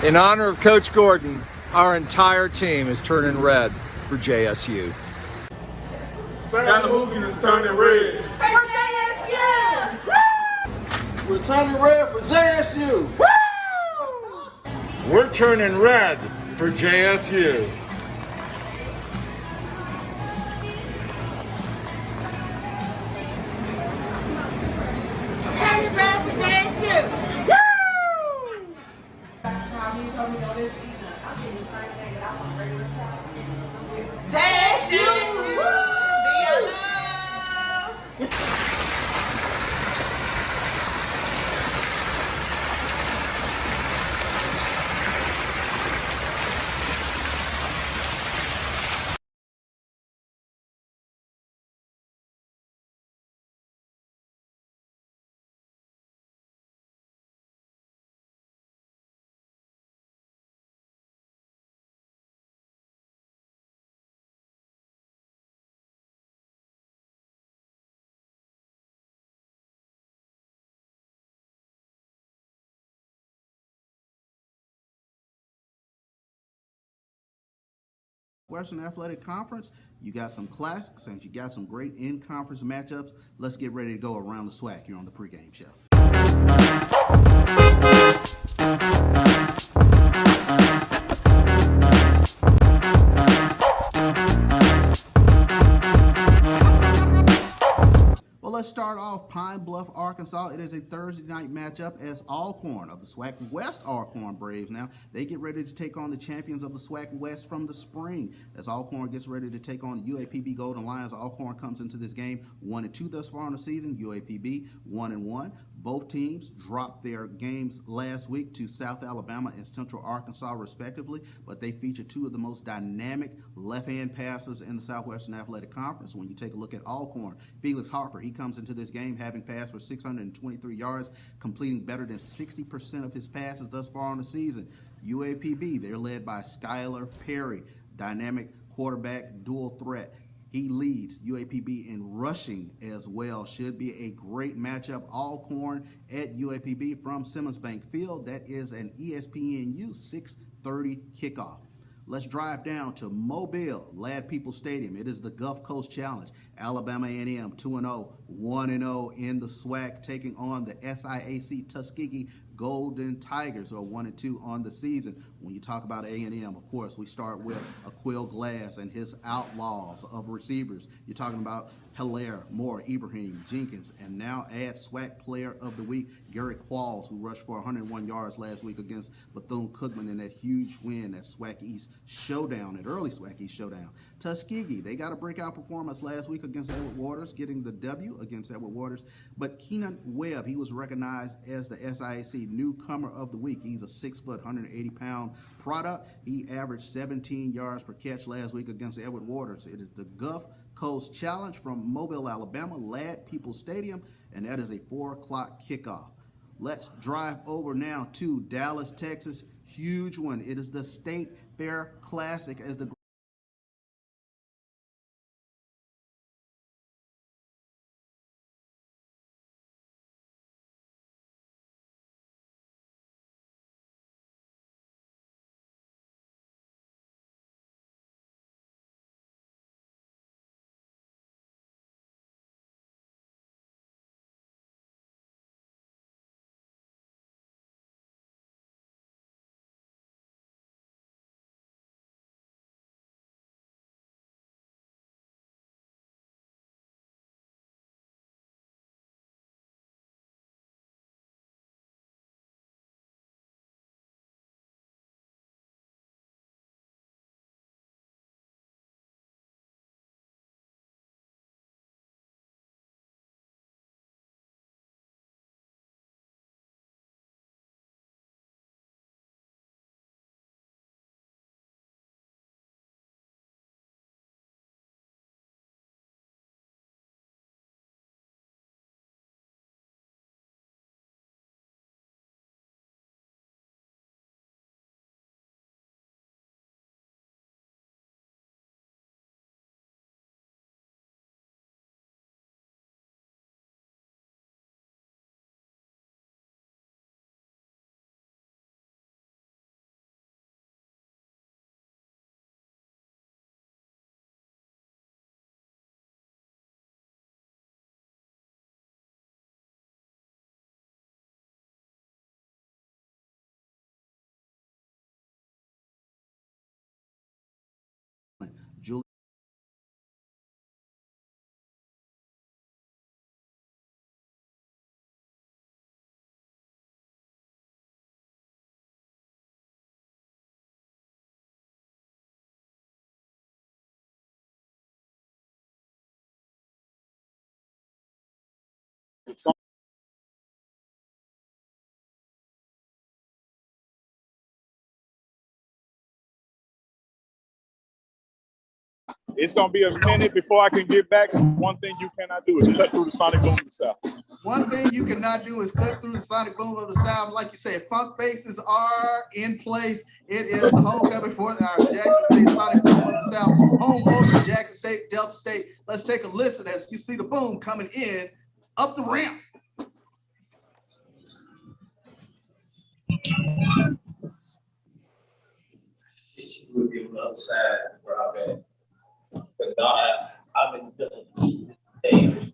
In honor of Coach Gordon, our entire team is turning red for JSU. Santa Mookie is turning red. For JSU! Woo! We're turning red for JSU. Woo! We're turning red for JSU. Turning red for JSU! Woo! JSU! Western Athletic Conference, you got some classics and you got some great in-conference matchups. Let's get ready to go around the SWAC here on the pregame show. Well, let's start off Pine Bluff, Arkansas. It is a Thursday night matchup as Alcorn of the SWAC West Alcorn Braves now. They get ready to take on the champions of the SWAC West from the spring. As Alcorn gets ready to take on UAPB Golden Lions, Alcorn comes into this game 1-2 thus far in the season. UAPB 1-1. Both teams dropped their games last week to South Alabama and Central Arkansas, respectively, but they feature two of the most dynamic left-hand passers in the Southwestern Athletic Conference. When you take a look at Alcorn, Felix Harper, he comes into this game having passed for 623 yards, completing better than 60% of his passes thus far in the season. UAPB, they're led by Skylar Perry, dynamic quarterback, dual threat. He leads UAPB in rushing as well. Should be a great matchup. Alcorn at UAPB from Simmons Bank Field. That is an ESPNU 6:30 kickoff. Let's drive down to Mobile, Lad People Stadium. It is the Gulf Coast Challenge. Alabama A&M 2-0, 1-0 in the SWAC, taking on the SIAC Tuskegee Golden Tigers, who are 1-2 on the season. When you talk about A&M, of course, we start with Aquil Glass and his outlaws of receivers. You're talking about Hilaire, Moore, Ibrahim, Jenkins, and now add SWAC Player of the Week, Gary Qualls, who rushed for 101 yards last week against Bethune-Cookman in that huge win at SWAC East Showdown, at early SWAC East Showdown. Tuskegee, they got a breakout performance last week against Edward Waters, getting the W against Edward Waters. But Keenan Webb, he was recognized as the SIAC Newcomer of the Week. He's a 6 foot, 180-pound product. He averaged 17 yards per catch last week against Edward Waters. It is the Gulf Coast Challenge from Mobile, Alabama, Ladd Peoples Stadium, and that is a 4 o'clock kickoff. Let's drive over now to Dallas, Texas. Huge one. It is the State Fair Classic as the Julie. It's going to be a minute before I can get back. One thing you cannot do is cut through the sonic boom of the South. One thing you cannot do is cut through the sonic boom of the South. Like you said, funk bases are in place. It is the homecoming for our Jackson State sonic boom of the South, home of Jackson State, Delta State. Let's take a listen as you see the boom coming in up the ramp. We'll be on the other side where I'm at. But God, I've been feeling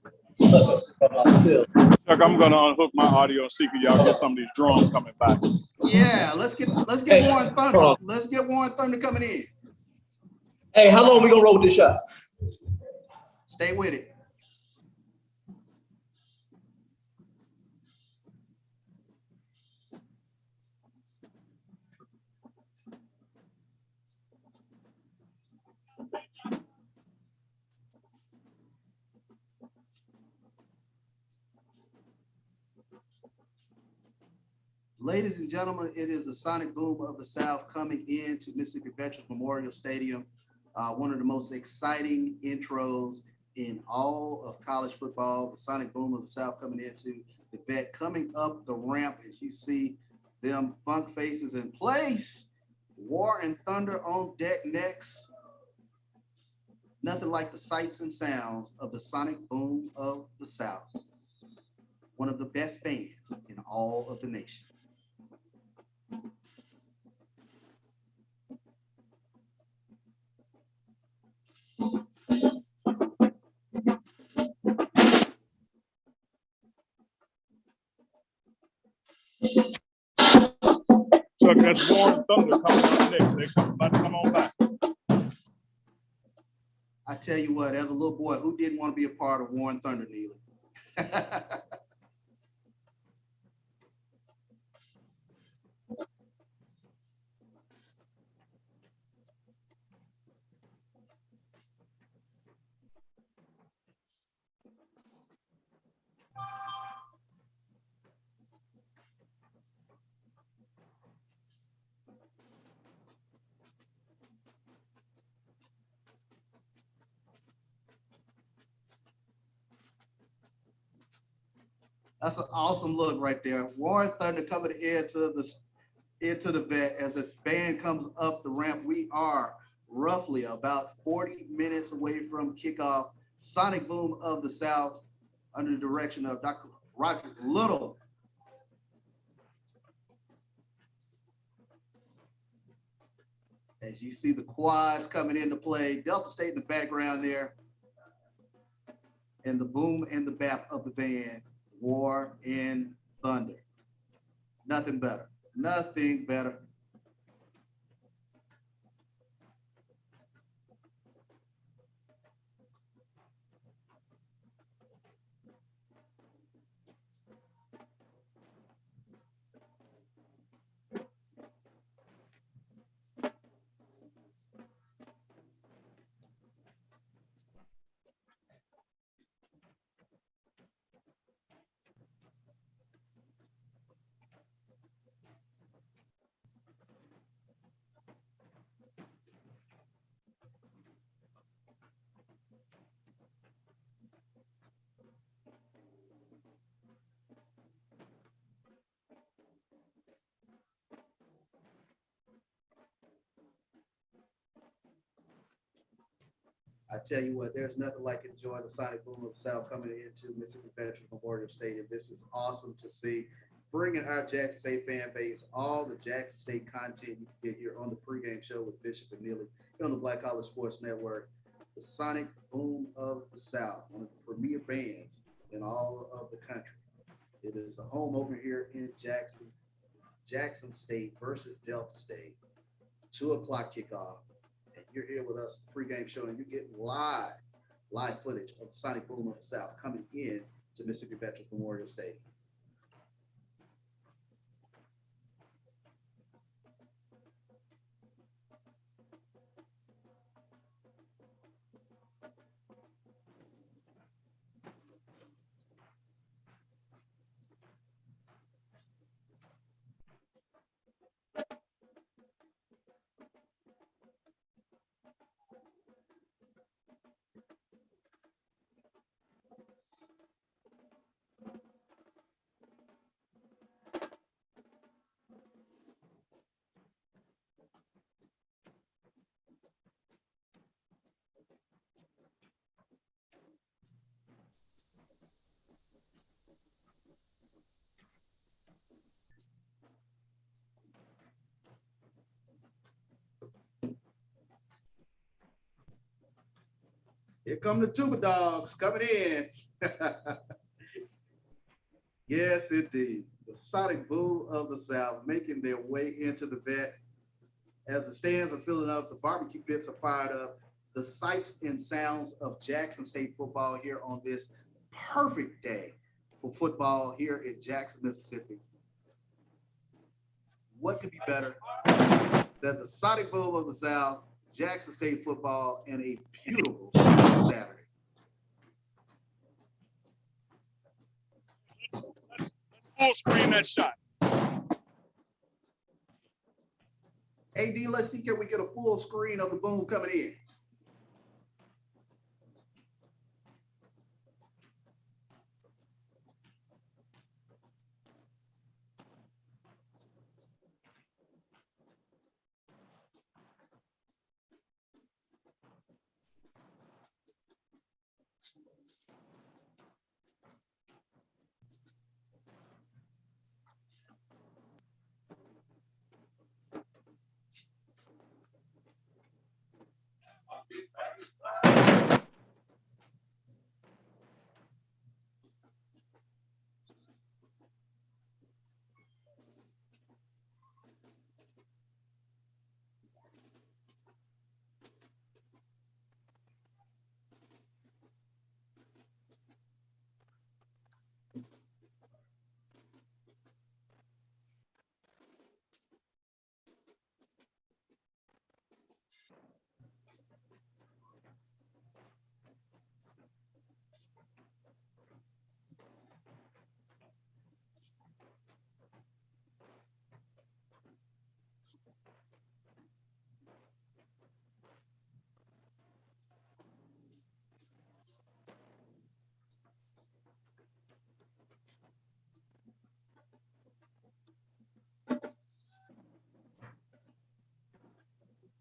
for myself. Chuck, I'm gonna unhook my audio and see if y'all get some of these drums coming back. Yeah, let's get Warren Thunder. Let's get Warren Thunder coming in. Hey, how long we gonna roll with this shot? Stay with it. Ladies and gentlemen, it is the sonic boom of the South coming into Mississippi Veterans Memorial Stadium. One of the most exciting intros in all of college football. The sonic boom of the South coming into the vet, coming up the ramp as you see them funk faces in place. War and Thunder on deck next. Nothing like the sights and sounds of the sonic boom of the South. One of the best bands in all of the nation. Chuck, That's Warren Thunder coming up next. They're about to come on back. I tell you what, as a little boy, who didn't want to be a part of Warren Thunder, Neely? That's an awesome look right there. Warren Thunder coming into the vet as the band comes up the ramp. We are roughly about 40 minutes away from kickoff. Sonic Boom of the South under the direction of Dr. Roger Little. As you see the quads coming into play, Delta State in the background there, and the boom and the bap of the band, War and Thunder. Nothing better. Nothing better. I tell you what, there's nothing like enjoying the Sonic Boom of the South coming into Mississippi Veterans Memorial Stadium. This is awesome to see. Bringing our Jackson State fan base, all the Jackson State content you can get here on the pregame show with Bishop and Neely here on the Black College Sports Network. The Sonic Boom of the South, one of the premier bands in all of the country. It is a home opener here in Jackson State versus Delta State. 2 o'clock kickoff. And you're here with us, the pregame show, and you're getting live footage of the Sonic Boom of the South coming in to Mississippi Veterans Memorial Stadium. Here come the Tuba Dogs coming in. Yes, indeed. The Sonic Boom of the South making their way into the vet. As the stands are filling up, the barbecue pits are fired up. The sights and sounds of Jackson State football here on this perfect day for football here in Jackson, Mississippi. What could be better than the Sonic Boom of the South, Jackson State football, and a beautiful Saturday? Full screen that shot. AD, let's see, can we get a full screen of the boom coming in?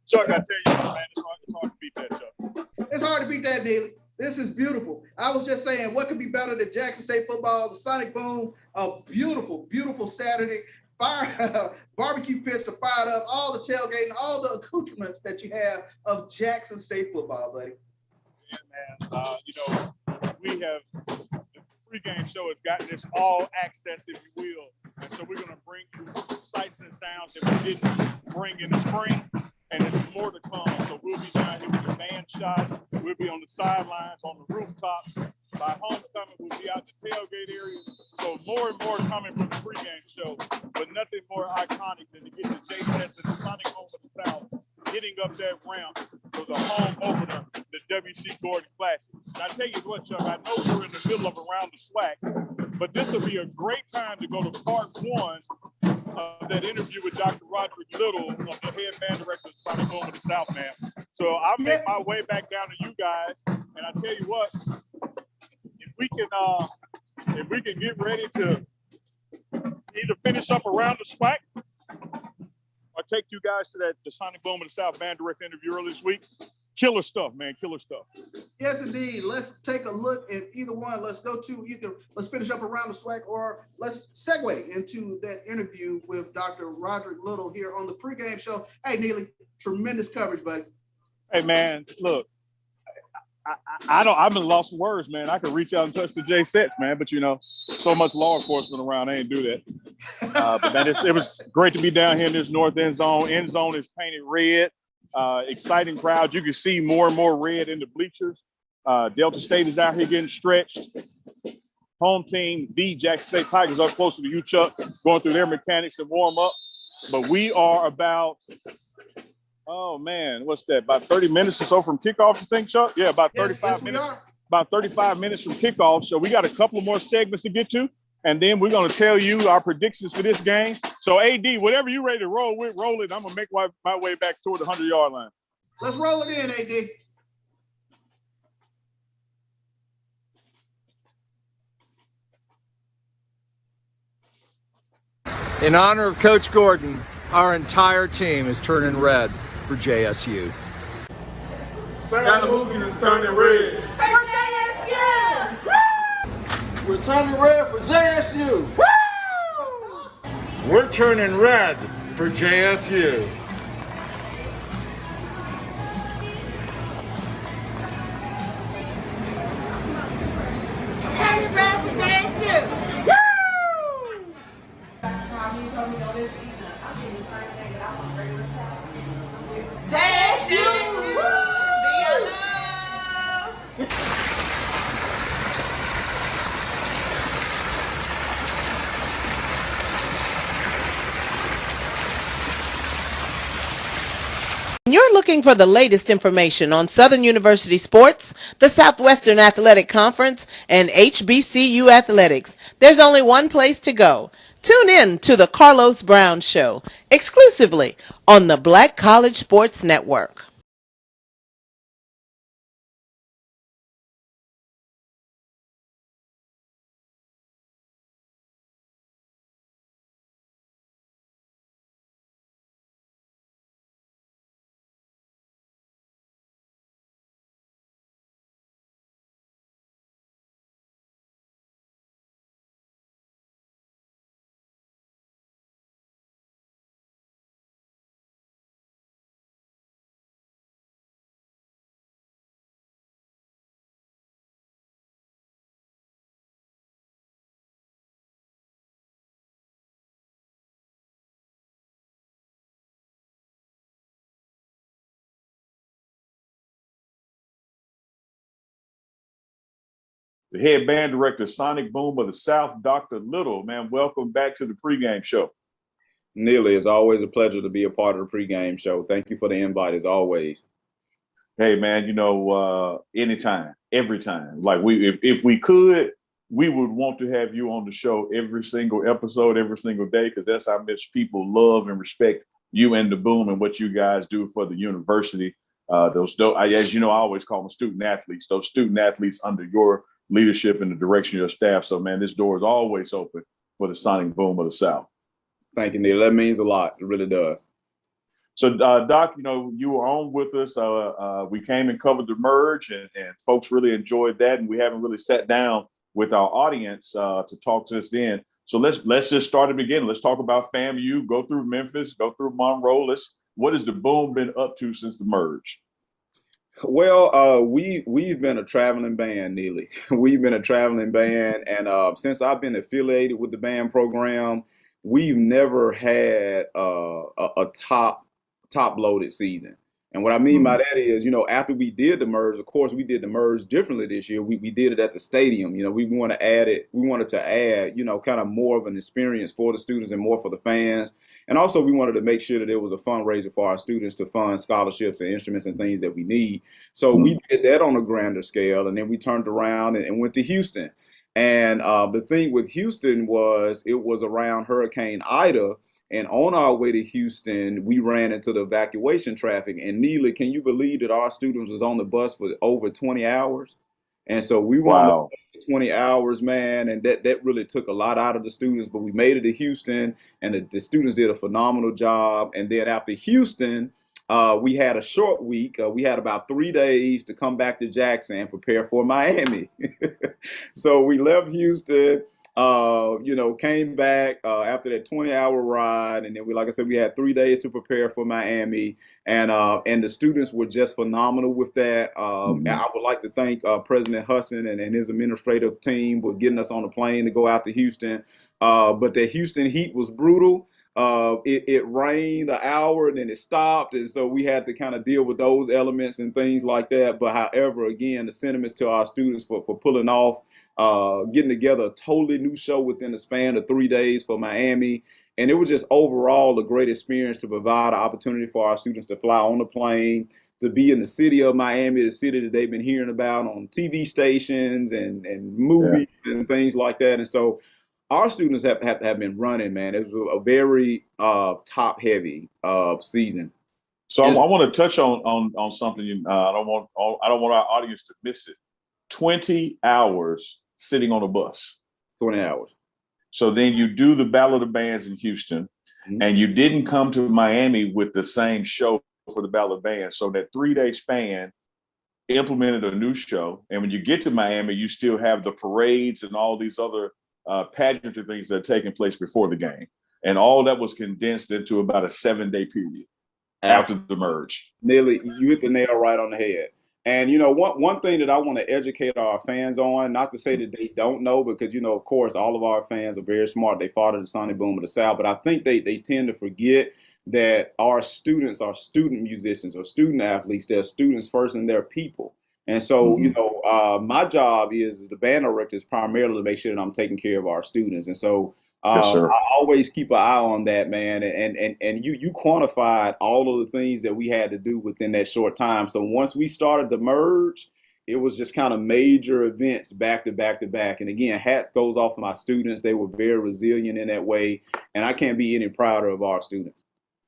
Chuck, I tell you, man, it's hard to beat that, Chuck. It's hard to beat that, Neely. This is beautiful. I was just saying, what could be better than Jackson State football? The Sonic Boom, a beautiful, beautiful Saturday. Barbecue pits are fired up, all the tailgating, all the accoutrements that you have of Jackson State football, buddy. Yeah, man. We have the pregame show has gotten this all access, if you will. And so we're going to bring you sights and sounds that we didn't bring in the spring. And there's more to come. So we'll be down here with the band shot. We'll be on the sidelines, on the rooftops. By homecoming, we'll be out the tailgate area. So more and more coming from the pregame show. But nothing more iconic than to get the J-Sets and the Sonic Home of the South getting up that ramp for the home opener, the WC Gorden Classic. And I tell you what, Chuck, I know we're in the middle of Around the SWAC, but this will be a great time to go to part one of that interview with Dr. Roderick Little, the head band director of Sonic Home of the South, man. So I'll make my way back down to you guys, and I tell you what, if we can get ready to either finish up Around the SWAC or take you guys to the Sonic Boom of the South band director interview earlier this week. Killer stuff, man. Killer stuff. Yes, indeed. Let's take a look at either one. Let's finish up Around the SWAC, or let's segue into that interview with Dr. Roderick Little here on the pregame show. Hey, Neely, tremendous coverage, buddy. Hey, man, look, I've been lost for words, man. I could reach out and touch the J-Sets, man, but so much law enforcement around, I ain't do that. But man, it was great to be down here in this north end zone. End zone is painted red. Exciting crowd. You can see more and more red in the bleachers. Delta State is out here getting stretched. Home team, the Jackson State Tigers, up closer to you, Chuck, going through their mechanics and warm up. But we are about, about 30 minutes or so from kickoff, you think, Chuck? Yeah, about 35 minutes. About 35 minutes from kickoff. So we got a couple more segments to get to. And then we're going to tell you our predictions for this game. So, AD, whatever you're ready to roll with, roll it. I'm going to make my way back toward the 100-yard line. Let's roll it in, AD. In honor of Coach Gordon, our entire team is turning red for JSU. Santa Mookie is turning red. For JSU! We're turning red for JSU. We're turning red for JSU. Turning red for JSU! JSU! You're looking for the latest information on Southern University sports, the Southwestern Athletic Conference, and HBCU athletics. There's only one place to go. Tune in to the Carlos Brown Show, exclusively on the Black College Sports Network. The head band director, Sonic Boom of the South, Dr. Little. Man, welcome back to the pregame show. Neely, it's always a pleasure to be a part of the pregame show. Thank you for the invite, as always. Hey, man, anytime, every time. Like if we could, we would want to have you on the show every single episode, every single day, because that's how much people love and respect you and the Boom and what you guys do for the university. As you know, I always call them student athletes. Those student athletes under your leadership and the direction of your staff. So, man, this door is always open for the Sonic Boom of the South. Thank you, Neil. That means a lot. It really does. So, Doc, you were on with us. We came and covered the merge, and folks really enjoyed that. And we haven't really sat down with our audience to talk to us then. So let's just start at the beginning. Let's talk about FAMU. Go through Memphis. Go through Monroe. What has the Boom been up to since the merge? Well, we've been a traveling band, Neely. We've been a traveling band, and since I've been affiliated with the band program, we've never had a top loaded season. And what I mean by that is, after we did the merge, of course, we did the merge differently this year. We did it at the stadium. We wanted to add, kind of more of an experience for the students and more for the fans. And also we wanted to make sure that it was a fundraiser for our students to fund scholarships and instruments and things that we need. So we did that on a grander scale. And then we turned around and went to Houston. And the thing with Houston was it was around Hurricane Ida. And on our way to Houston, we ran into the evacuation traffic. And Neely, can you believe that our students was on the bus for over 20 hours? And so we were on the bus for 20 hours, man. And that really took a lot out of the students. But we made it to Houston, and the students did a phenomenal job. And then after Houston, we had a short week. We had about 3 days to come back to Jackson and prepare for Miami. So we left Houston. Came back after that 20-hour ride, and then like I said, we had 3 days to prepare for Miami, and the students were just phenomenal with that. I would like to thank President Husson and his administrative team for getting us on the plane to go out to Houston. But the Houston heat was brutal. It rained an hour and then it stopped, and so we had to kind of deal with those elements and things like that. But however, again, the sentiments to our students for pulling off, getting together a totally new show within the span of 3 days for Miami. And it was just overall a great experience to provide an opportunity for our students to fly on the plane, to be in the city of Miami, the city that they've been hearing about on TV stations and movies and things like that. And so our students have been running, man. It was a very top heavy season. So I want to touch on something. I don't want our audience to miss it. 20 hours sitting on a bus. 20 hours. So then you do the Battle of the Bands in Houston, and you didn't come to Miami with the same show for the Battle of the Bands. So that 3-day span implemented a new show. And when you get to Miami, you still have the parades and all these other pageantry things that are taking place before the game. And all that was condensed into about a 7-day period after the merge. Nearly, you hit the nail right on the head. And, one thing that I want to educate our fans on, not to say that they don't know, because, of course, all of our fans are very smart. They fought at the Sonic Boom of the South. But I think they tend to forget that our students are student musicians or student athletes. They're students first and they're people. And so, my job is the band director is primarily to make sure that I'm taking care of our students. And so I always keep an eye on that, man. And you quantified all of the things that we had to do within that short time. So once we started the merge, it was just kind of major events back to back to back. And again, hat goes off to my students. They were very resilient in that way. And I can't be any prouder of our students.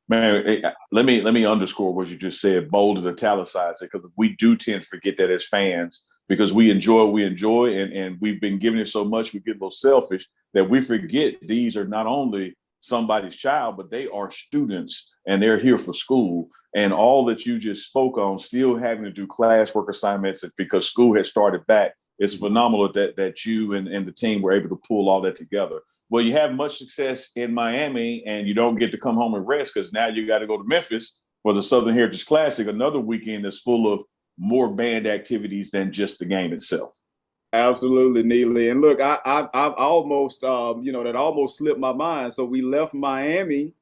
Man, let me underscore what you just said, bold and italicize it, because we do tend to forget that as fans, because we enjoy what we enjoy, and we've been giving it so much, we get a little selfish that we forget these are not only somebody's child, but they are students and they're here for school. And all that you just spoke on, still having to do classwork assignments because school had started back, it's phenomenal that you and the team were able to pull all that together. Well, you have much success in Miami and you don't get to come home and rest because now you got to go to Memphis for the Southern Heritage Classic, another weekend that's full of more band activities than just the game itself. Absolutely, Neely. And look, I've almost, that almost slipped my mind. So we left Miami.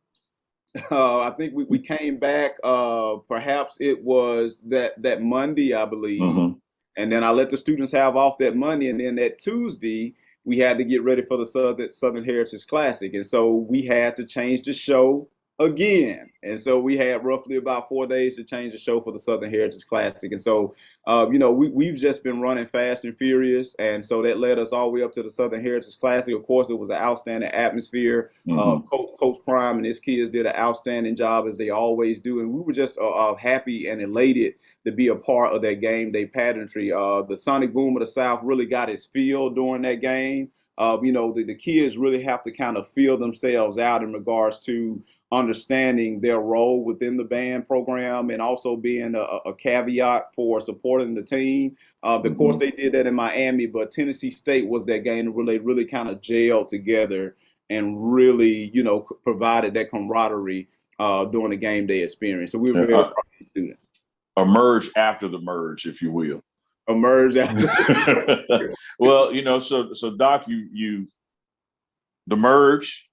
I think we came back, perhaps it was that Monday, I believe. And then I let the students have off that Monday. And then that Tuesday, we had to get ready for the Southern Heritage Classic. And so we had to change the show again. And so we had roughly about 4 days to change the show for the Southern Heritage Classic. And so, we've just been running fast and furious. And so that led us all the way up to the Southern Heritage Classic. Of course, it was an outstanding atmosphere. Coach Prime and his kids did an outstanding job, as they always do. And we were just happy and elated to be a part of that game day pageantry. The Sonic Boom of the South really got its feel during that game. The kids really have to kind of feel themselves out in regards to understanding their role within the band program and also being a caveat for supporting the team. Of course, they did that in Miami, but Tennessee State was that game where they really kind of gelled together and really, provided that camaraderie during the game day experience. So we were very proud of the students. Emerge after the merge, if you will. Emerge after. Well, so Doc, you've the merge,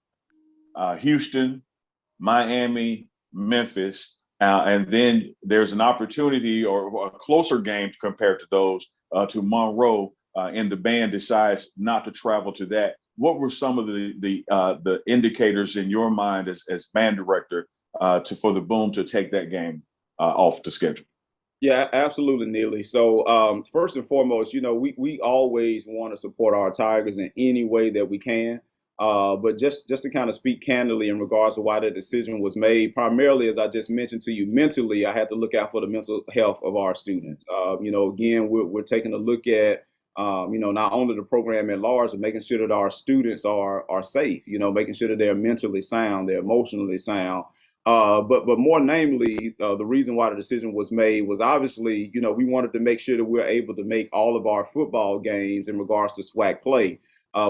Houston, Miami, Memphis, and then there's an opportunity or a closer game compared to those to Monroe, and the band decides not to travel to that. What were some of the indicators in your mind as band director for the Boom to take that game off the schedule? Yeah, absolutely, Neely. So first and foremost, we always want to support our Tigers in any way that we can. But just to kind of speak candidly in regards to why that decision was made, primarily, as I just mentioned to you, mentally, I had to look out for the mental health of our students. Again, we're taking a look at, not only the program at large, but making sure that our students are safe, making sure that they're mentally sound, they're emotionally sound. But more namely, the reason why the decision was made was obviously, we wanted to make sure that we're able to make all of our football games in regards to SWAC play.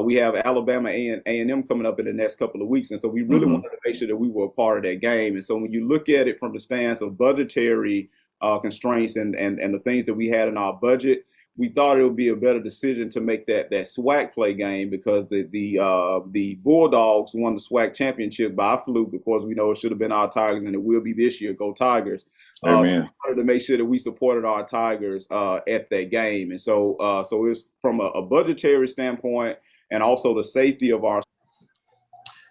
We have Alabama A&M coming up in the next couple of weeks. And so we really wanted to make sure that we were a part of that game. And so when you look at it from the stance of budgetary constraints and the things that we had in our budget, we thought it would be a better decision to make that SWAC play game because the Bulldogs won the SWAC championship by fluke because we know it should have been our Tigers and it will be this year. Go Tigers. So we wanted to make sure that we supported our Tigers at that game. And so it's from a budgetary standpoint and also the safety of our.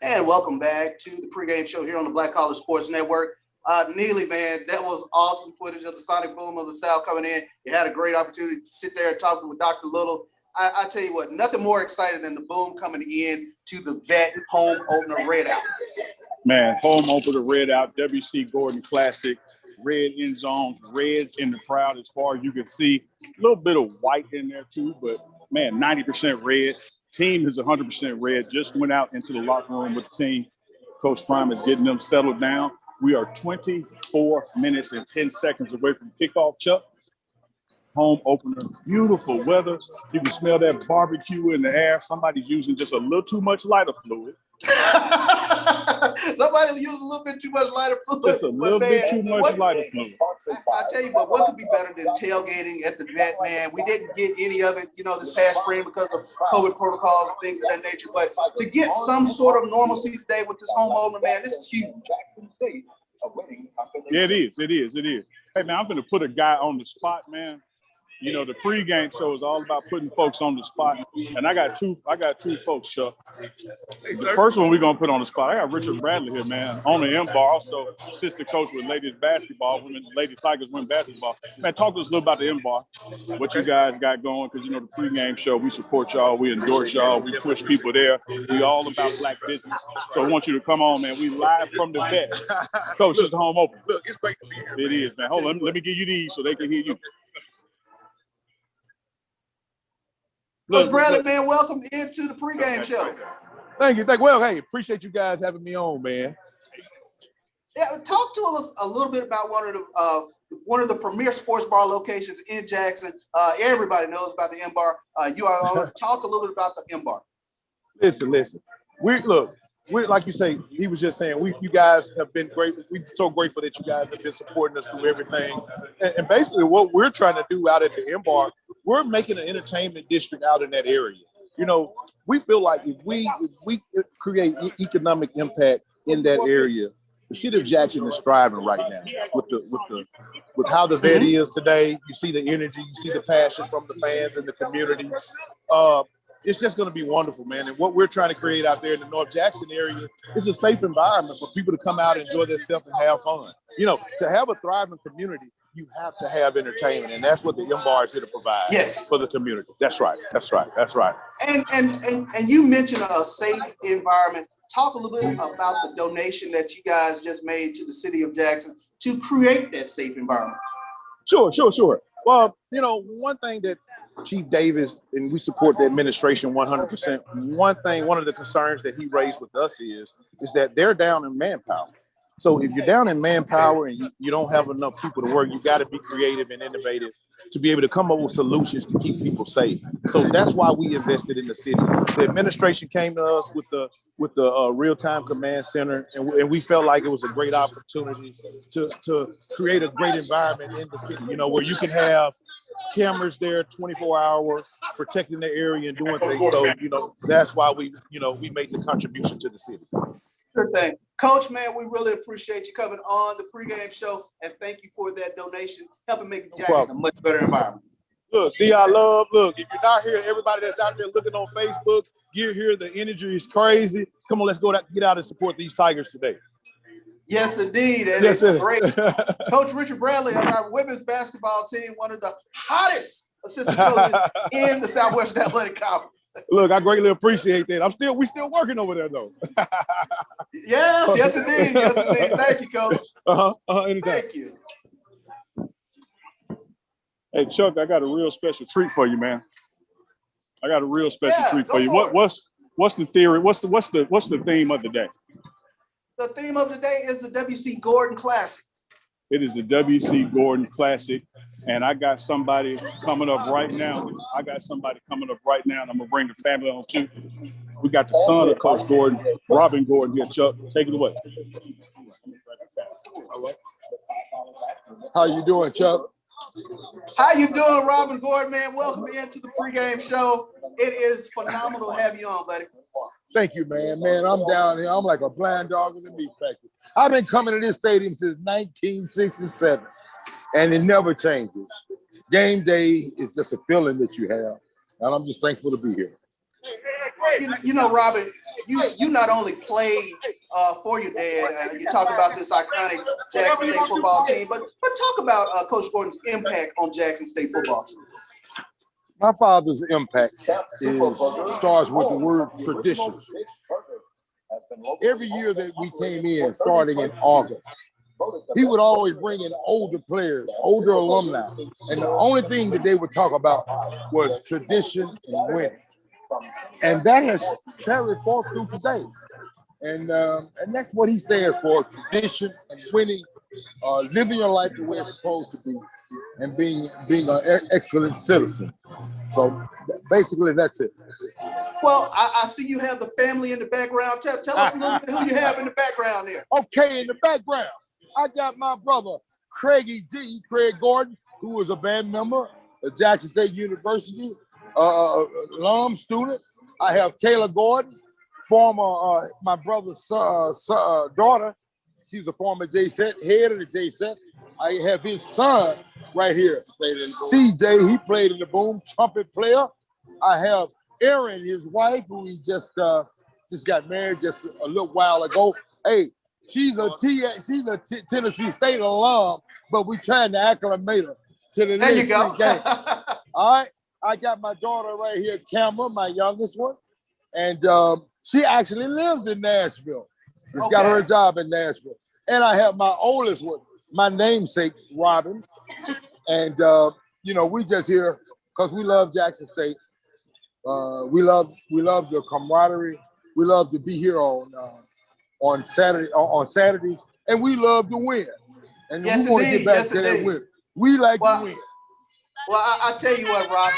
And welcome back to the pregame show here on the Black College Sports Network. Neely, man, that was awesome footage of the Sonic Boom of the South coming in. You had a great opportunity to sit there and talk with Dr. Little. I tell you what, nothing more exciting than the Boom coming in to the Vet home opener red out. Man, home opener red out, WC Gorden Classic, red end zones, red in the crowd as far as you can see. A little bit of white in there too, but man, 90% red. Team is 100% red. Just went out into the locker room with the team. Coach Prime is getting them settled down. We are 24 minutes and 10 seconds away from kickoff, Chuck. Home opener, beautiful weather. You can smell that barbecue in the air. Somebody's using just a little too much lighter fluid. Somebody using a little bit too much lighter fluid. Just a little bit too much lighter fluid. I tell you what could be better than tailgating at the Vet, man? We didn't get any of it, this past spring because of COVID protocols and things of that nature. But to get some sort of normalcy today with this home opener, man, this is huge. Yeah, it is. Hey, man, I'm going to put a guy on the spot, man. The pregame show is all about putting folks on the spot, and I got two folks, Chuck. The first one we're gonna put on the spot. I got Richard Bradley here, man, on the M-Bar, also assistant coach with ladies basketball, ladies Tigers win basketball. Man, talk to us a little about the M-Bar, what you guys got going, because the pregame show, we support y'all, we endorse y'all, we push people there. We all about black business. So I want you to come on, man. We live from the Vet. Coach, it's the home open. Look, it's great to be here. It is, man. Hold on, let me give you these so they can hear you. Coach Bradley, man, welcome into the pregame show. Thank you. Well, hey, appreciate you guys having me on, man. Yeah, talk to us a little bit about one of the premier sports bar locations in Jackson. Everybody knows about the M-Bar. You are talk a little bit about the M-Bar. Listen. We're like you say. He was just saying, you guys have been great. We're so grateful that you guys have been supporting us through everything. And basically, what we're trying to do out at the M-Bar, we're making an entertainment district out in that area. We feel like if we create economic impact in that area, the city of Jackson is thriving right now with how the Vet is today. You see the energy, you see the passion from the fans and the community. It's just going to be wonderful, man. And what we're trying to create out there in the North Jackson area is a safe environment for people to come out and enjoy themselves and have fun. To have a thriving community, you have to have entertainment, and that's what the M-Bar is here to provide for the community. That's right. And you mentioned a safe environment. Talk a little bit about the donation that you guys just made to the city of Jackson to create that safe environment. Sure. Well, one thing that Chief Davis, and we support the administration 100%. One of the concerns that he raised with us is that they're down in manpower. So if you're down in manpower and you don't have enough people to work, you got to be creative and innovative to be able to come up with solutions to keep people safe. So that's why we invested in the city. The administration came to us with the real-time command center, and we felt like it was a great opportunity to create a great environment in the city, where you can have cameras there 24 hours protecting the area and doing things. So, that's why we made the contribution to the city. Sure thing. Coach, man, we really appreciate you coming on the pregame show, and thank you for that donation, helping make Jackson a much better environment. Look, if you're not here, everybody that's out there looking on Facebook, get here. The energy is crazy. Come on, let's get out and support these Tigers today. Yes, indeed. And it's great. Coach Richard Bradley of our women's basketball team, one of the hottest assistant coaches in the Southwestern Athletic Conference. Look, I greatly appreciate that. We still working over there though. Yes, indeed. Thank you, Coach. Anytime. Thank you. Hey, Chuck, I got a real special treat for you, man. I got a real special treat for you. What's the theory? What's the theme of the day? The theme of the day is the WC Gorden Classic. It is the WC Gorden Classic, and I got somebody coming up right now. And I'm gonna bring the family on too. We got the son of Coach Gorden, Robin Gorden here. Chuck, take it away. How you doing, Chuck? How you doing, Robin Gorden, man? Welcome into the pregame show. It is phenomenal to have you on, buddy. Thank you, man. Man, I'm down here. I'm like a blind dog in the meat factory. I've been coming to this stadium since 1967, and it never changes. Game day is just a feeling that you have, and I'm just thankful to be here. Robin, you not only played for your dad, you talk about this iconic Jackson State football team, but talk about Coach Gordon's impact on Jackson State football. My father's impact starts with the word tradition. Every year that we came in, starting in August, he would always bring in older players, older alumni, and the only thing that they would talk about was tradition and winning. And that has carried forth through today. And that's what he stands for, tradition and winning, living your life the way it's supposed to be, and being an excellent citizen. So basically, that's it. Well, I see you have the family in the background. Tell us a little bit who you have in the background there. Okay, in the background, I got my brother, Craig Gorden, who was a band member at Jackson State University, alum student. I have Kayla Gorden, former, my brother's daughter. She's a former JSET, head of the JSET. I have his son right here, CJ. He played in the boom, trumpet player. I have Erin, his wife, who he just got married just a little while ago. Hey, she's a Tennessee State alum, but we're trying to acclimate her to the next game. All right, I got my daughter right here, Cameron, my youngest one, and she actually lives in Nashville. She's got her job in Nashville. And I have my oldest one, my namesake, Robin. And, we just here because we love Jackson State. We love the camaraderie. We love to be here on Saturdays, and we love to win. And we want to get back to that win. We like to win. Well, I tell you what, Rob.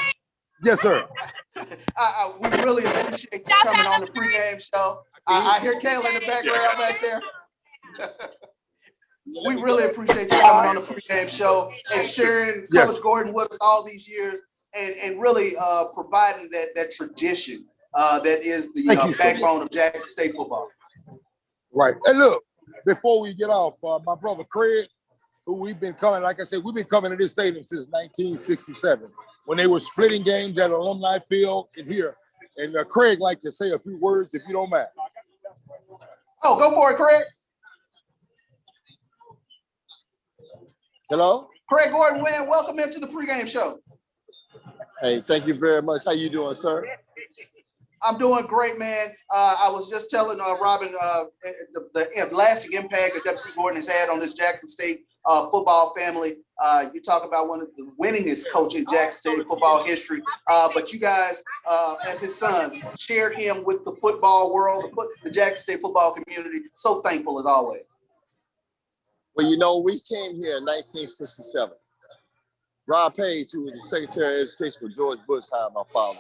Yes, sir. We really appreciate you coming on the pregame show. I hear Kayla in the background back there. We really appreciate you coming on the pregame show and sharing Coach Gorden with us all these years, and really providing that tradition that is the backbone of Jackson State football. Right. And look, before we get off, my brother Craig, who we've been coming to this stadium since 1967, when they were splitting games at Alumni Field in here. And Craig like to say a few words, if you don't mind. Oh, go for it, Craig. Hello? Craig Gorden, man, welcome into the pregame show. Hey, thank you very much. How you doing, sir? I'm doing great, man. I was just telling Robin the lasting impact that WC Gorden has had on this Jackson State football family. You talk about one of the winningest coach in Jackson State football history, but you guys, as his sons, shared him with the football world, the Jackson State football community. So thankful as always. Well, you know, we came here in 1967. Rob Page, who was the Secretary of Education for George Bush, hired my father.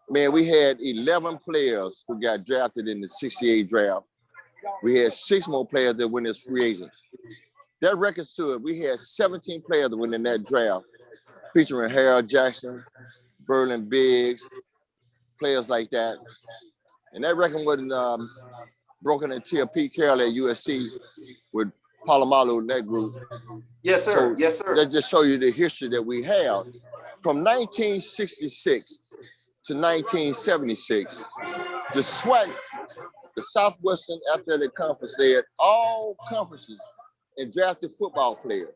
Man, we had 11 players who got drafted in the 68 draft. We had 6 more players that went as free agents. That records to it, we had 17 players that went in that draft, featuring Harold Jackson, Berlin Biggs, players like that. And that record wasn't broken until Pete Carroll at USC with Palomalu in that group. Yes, sir. So yes, sir. that just show you the history that we have. From 1966 to 1976, the SWAC, the Southwestern Athletic Conference, they had all conferences and drafted football players.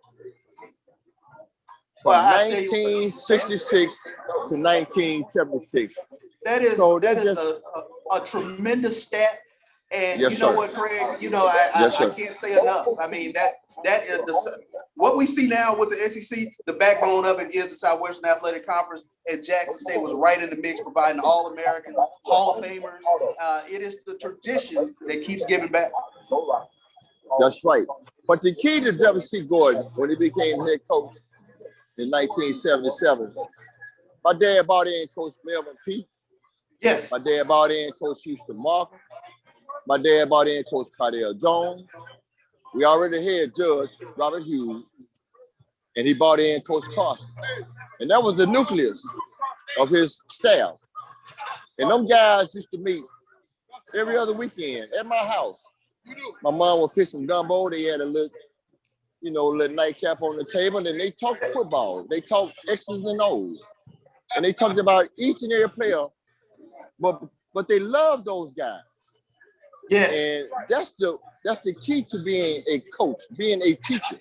From 1966 to 1976. That is, so that is a tremendous stat. And yes, you know sir. what, Craig? You know, I can't say enough. I mean, that is what we see now with the SEC. The backbone of it is the Southwestern Athletic Conference, and Jackson State was right in the mix, providing All-Americans, Hall of Famers. It is the tradition that keeps giving back. That's right. But the key to WC Gorden, when he became head coach in 1977, my dad brought in Coach Melvin Peete. Yes. My dad brought in Coach Houston Markham. My dad brought in Coach Cardell Jones. We already had Judge Robert Hughes, and he brought in Coach Carson. And that was the nucleus of his staff. And them guys used to meet every other weekend at my house. My mom would pick some gumbo. They had a little, little nightcap on the table, and they talked football. They talked X's and O's. And they talked about each and every player, but they loved those guys. Yeah. And that's the key to being a coach, being a teacher.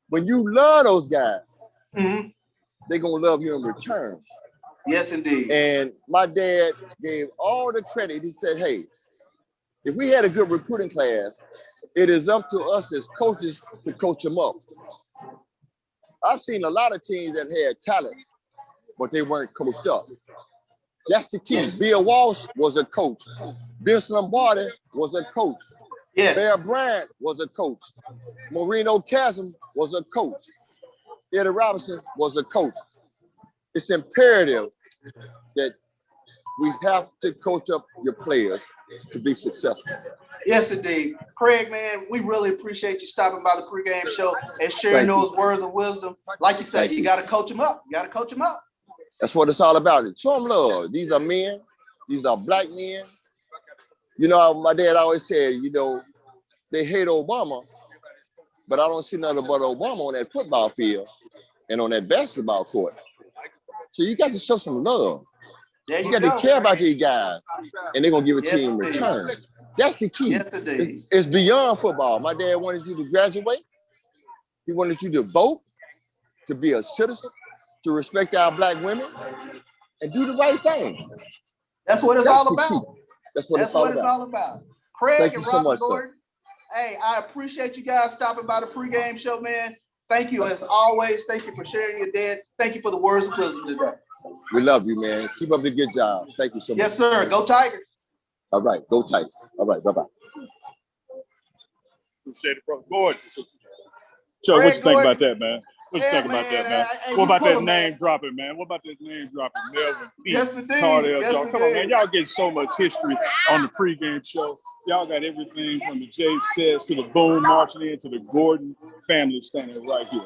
When you love those guys, they're gonna love you in return. Yes, indeed. And my dad gave all the credit. He said, hey, if we had a good recruiting class, it is up to us as coaches to coach them up. I've seen a lot of teams that had talent, but they weren't coached up. That's the key. Bill Walsh was a coach. Vince Lombardi was a coach. Yes. Bear Bryant was a coach. Marino Chasm was a coach. Eddie Robinson was a coach. It's imperative that we have to coach up your players to be successful. Yes, indeed. Craig, man, we really appreciate you stopping by the pregame show and sharing those words of wisdom. Like you said, you got to coach them up. You got to coach them up. That's what it's all about. Show them love. These are men. These are black men. You know, my dad always said, they hate Obama, but I don't see nothing but Obama on that football field and on that basketball court. So you got to show some love. You got to care about these guys, and they're going to give it to you in return. That's the key. Yes, indeed. It's beyond football. My dad wanted you to graduate. He wanted you to vote, to be a citizen, to respect our black women, and do the right thing. That's what it's all about. That's what it's all about. Craig Thank and you so Robert much, Gorden, hey, I appreciate you guys stopping by the pregame show, man. Thank you as always. Thank you for sharing your dad. Thank you for the words of wisdom today. We love you, man. Keep up the good job. Thank you so much. Yes, sir. Go Tigers. All right. Go Tigers. All right. Bye-bye. Appreciate it, brother Gorden. So what you think about that, man? What you think about that, man? What about that name dropping, man? What about that name dropping? Melvin Peete, Yes, indeed. Cardell Yes, Jones. Come on, man. Y'all get so much history on the pregame show. Y'all got everything from the Jay Sets to the Boom marching in to the Gorden family standing right here.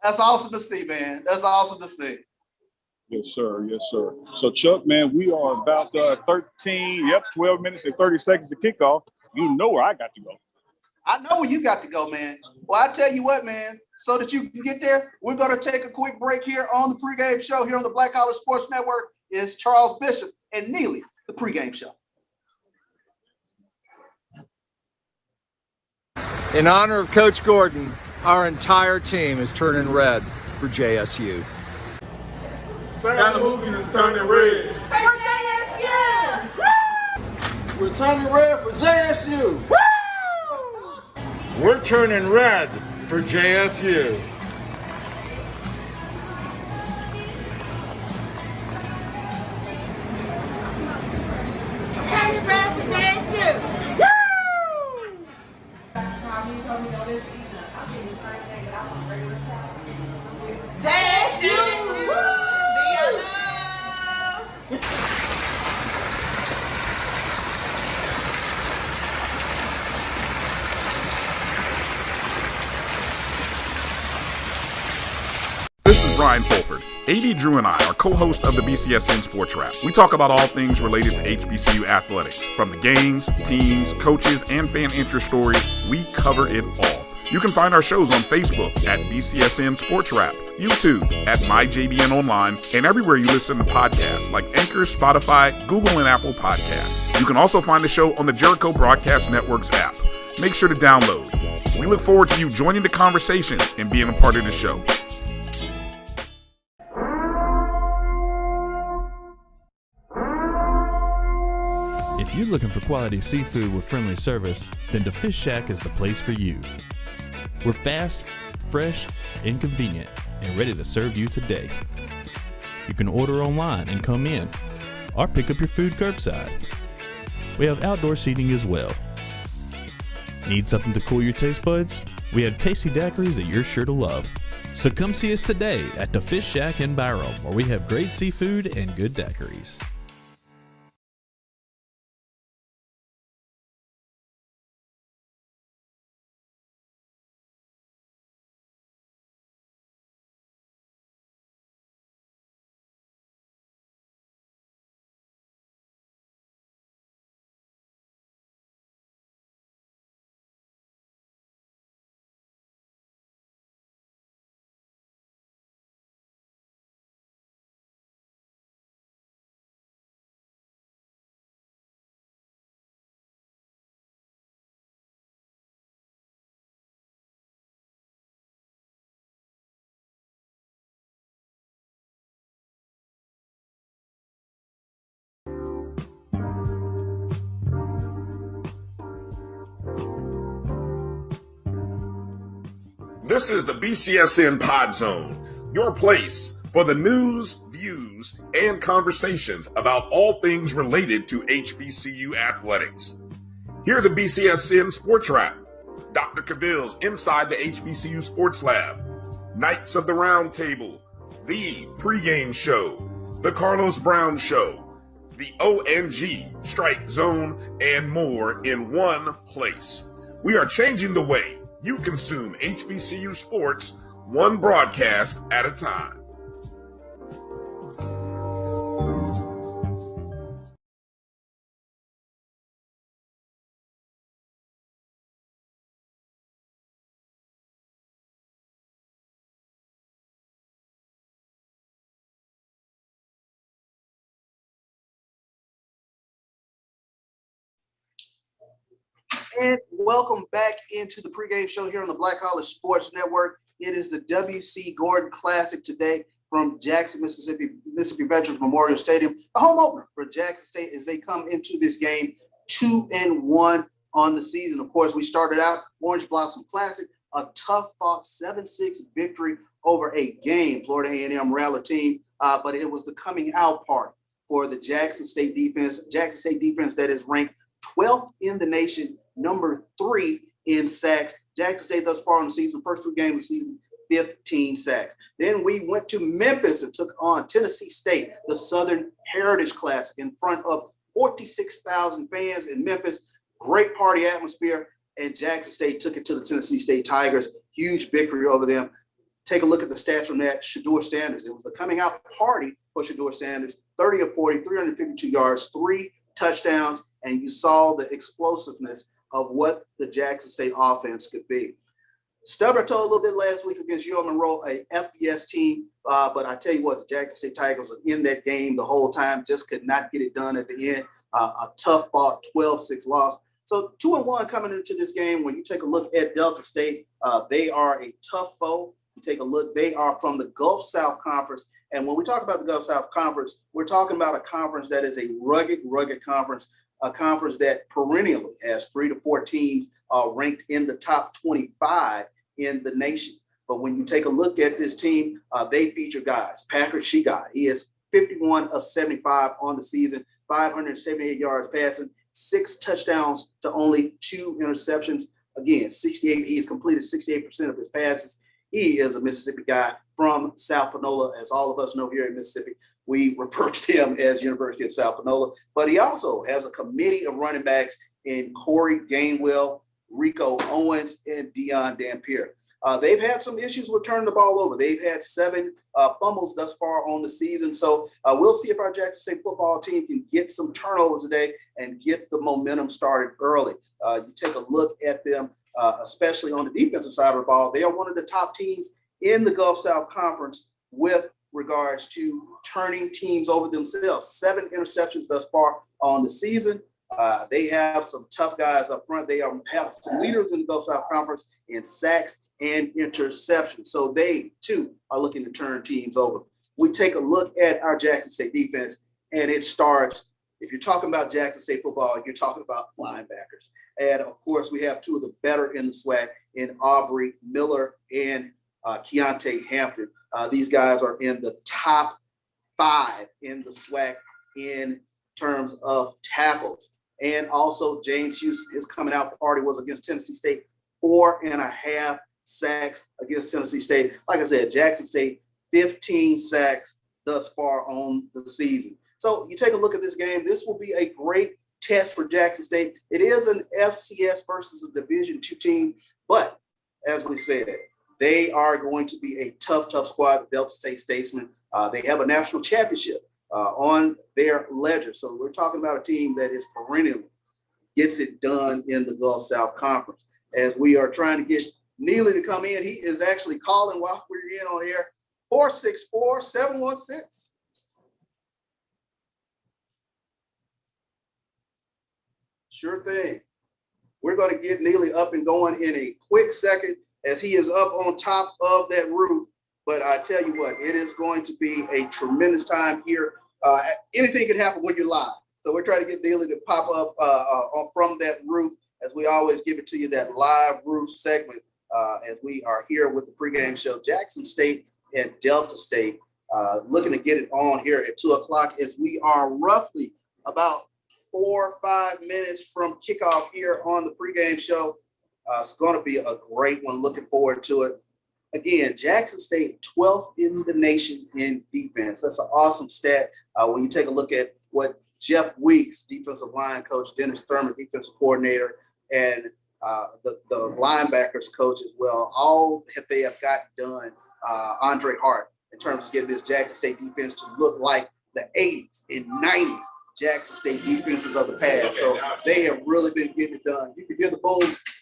That's awesome to see, man. That's awesome to see. Yes, sir. Yes, sir. So, Chuck, man, we are about 12 minutes and 30 seconds to kickoff. You know where I got to go. I know where you got to go, man. Well, I tell you what, man, so that you can get there, we're going to take a quick break here on the pregame show here on the Black College Sports Network. It's Charles Bishop and Neely, the pregame show. In honor of Coach Gorden, our entire team is turning red for JSU. Santa Mookies is turning red. For JSU! We're turning red for JSU. We're turning red for JSU. Turning red for JSU! JSU! This is Brian Fulford. AD Drew and I are co-hosts of the BCSN Sports Wrap. We talk about all things related to HBCU athletics. From the games, teams, coaches, and fan interest stories, we cover it all. You can find our shows on Facebook at BCSN Sports Wrap, YouTube at MyJBN Online, and everywhere you listen to podcasts like Anchor, Spotify, Google, and Apple Podcasts. You can also find the show on the Jericho Broadcast Network's app. Make sure to download. We look forward to you joining the conversation and being a part of the show. If you're looking for quality seafood with friendly service, then the Fish Shack is the place for you. We're fast, fresh, and convenient, and ready to serve you today. You can order online and come in, or pick up your food curbside. We have outdoor seating as well. Need something to cool your taste buds? We have tasty daiquiris that you're sure to love. So come see us today at the Fish Shack in Byram, where we have great seafood and good daiquiris. This is the BCSN Pod Zone, your place for the news, views, and conversations about all things related to HBCU athletics. Here are the BCSN Sports Wrap, Dr. Cavill's Inside the HBCU Sports Lab, Knights of the Round Table, the Pre-game Show, the Carlos Brown Show, the ONG Strike Zone, and more in one place. We are changing the way you consume HBCU sports, one broadcast at a time. And welcome back into the pregame show here on the Black College Sports Network. It is the WC Gorden Classic today from Jackson, Mississippi Veterans Memorial Stadium. The home opener for Jackson State as they come into this game 2-1 on the season. Of course, we started out Orange Blossom Classic, a tough-fought 7-6 victory over a game Florida A&M Rattler team, but it was the coming out party for the Jackson State defense. Jackson State defense that is ranked 12th in the nation, number 3 in sacks. Jackson State thus far on the season, first 2 games of the season, 15 sacks. Then we went to Memphis and took on Tennessee State, the Southern Heritage Classic, in front of 46,000 fans in Memphis. Great party atmosphere, and Jackson State took it to the Tennessee State Tigers. Huge victory over them. Take a look at the stats from that. Shedeur Sanders, it was the coming out party for Shedeur Sanders, 30 of 40, 352 yards, 3 touchdowns, and you saw the explosiveness of what the Jackson State offense could be. Stubber told a little bit last week against UL Monroe, a FBS team, but I tell you what, the Jackson State Tigers were in that game the whole time, just could not get it done at the end. A tough fought 12-6 loss. So 2-1 coming into this game. When you take a look at Delta State, they are a tough foe. You take a look, they are from the Gulf South Conference, And when we talk about the Gulf South Conference, we're talking about a conference that is a rugged conference, a conference that perennially has 3 to 4 teams ranked in the top 25 in the nation. But when you take a look at this team, they feature guys. Patrick Shigad, he is 51 of 75 on the season, 578 yards passing, 6 touchdowns to only 2 interceptions. Again, 68. He's completed 68% of his passes. He is a Mississippi guy from South Panola, as all of us know here in Mississippi. We refer to him as University of South Panola. But he also has a committee of running backs in Corey Gainwell, Rico Owens, and Dion Dampier. They've had some issues with turning the ball over. They've had 7 fumbles thus far on the season. So we'll see if our Jackson State football team can get some turnovers today and get the momentum started early. You take a look at them, especially on the defensive side of the ball. They are one of the top teams in the Gulf South Conference with regards to turning teams over themselves. 7 interceptions thus far on the season. They have some tough guys up front. They have some leaders in the Gulf South Conference in sacks and interceptions. So they, too, are looking to turn teams over. We take a look at our Jackson State defense, and it starts, if you're talking about Jackson State football, you're talking about linebackers. And, of course, we have 2 of the better in the SWAC in Aubrey Miller and Keontae Hampton. These guys are in the top 5 in the SWAC in terms of tackles. And also James Houston, his coming out party was against Tennessee State, 4.5 sacks against Tennessee State. Like I said, Jackson State, 15 sacks thus far on the season. So you take a look at this game. This will be a great test for Jackson State. It is an FCS versus a Division II team, but as we said, they are going to be a tough squad, the Delta State Statesmen. They have a national championship on their ledger. So we're talking about a team that is perennially gets it done in the Gulf South Conference. As we are trying to get Neely to come in, he is actually calling while we're in on air, 464-716. Sure thing. We're going to get Neely up and going in a quick second as he is up on top of that roof. But I tell you what, it is going to be a tremendous time here. Anything can happen when you're live. So we're trying to get Neely to pop up from that roof, as we always give it to you, that live roof segment, as we are here with the pregame show. Jackson State and Delta State looking to get it on here at 2 o'clock, as we are roughly about 4 or 5 minutes from kickoff here on the pregame show. It's going to be a great one. Looking forward to it. Again, Jackson State 12th in the nation in defense. That's an awesome stat when you take a look at what Jeff Weeks, defensive line coach, Dennis Thurman, defensive coordinator, and the linebackers coach as well, all that they have got done, Andre Hart, in terms of getting this Jackson State defense to look like the 80s and 90s Jackson State defenses of the past. So they have really been getting it done. You can hear the boom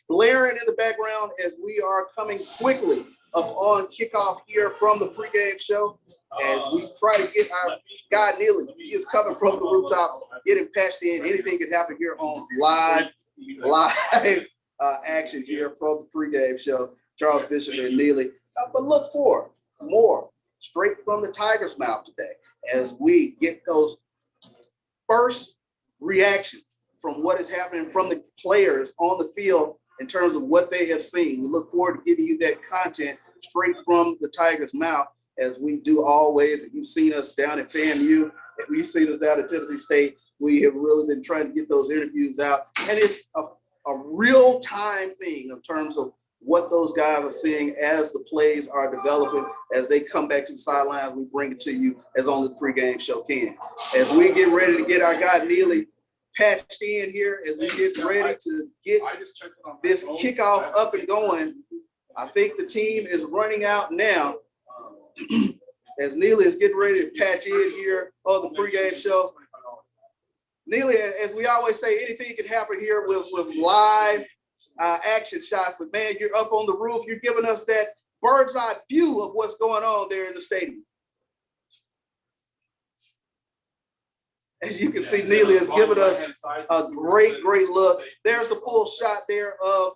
blaring in the background as we are coming quickly up on kickoff here from the pregame show. As we try to get our guy Neely, he is coming from the rooftop, getting patched in. Anything can happen here on live action here from the pregame show. Charles Bishop and Neely. But look for more straight from the Tiger's mouth today as we get those first reactions from what is happening from the players on the field in terms of what they have seen. We look forward to giving you that content straight from the Tiger's mouth, as we do always. If you've seen us down at FAMU, if you've seen us down at Tennessee State, we have really been trying to get those interviews out. And it's a real-time thing in terms of what those guys are seeing as the plays are developing. As they come back to the sidelines, we bring it to you as only the pregame show can. As we get ready to get our guy Neely patched in here, as we get ready to get this kickoff up and going, I think the team is running out now. As Neely is getting ready to patch in here on the pregame show. Neely, as we always say, anything can happen here with live action shots. But man, you're up on the roof. You're giving us that bird's eye view of what's going on there in the stadium. As you can see, Neely is giving us a great look. There's the full shot there of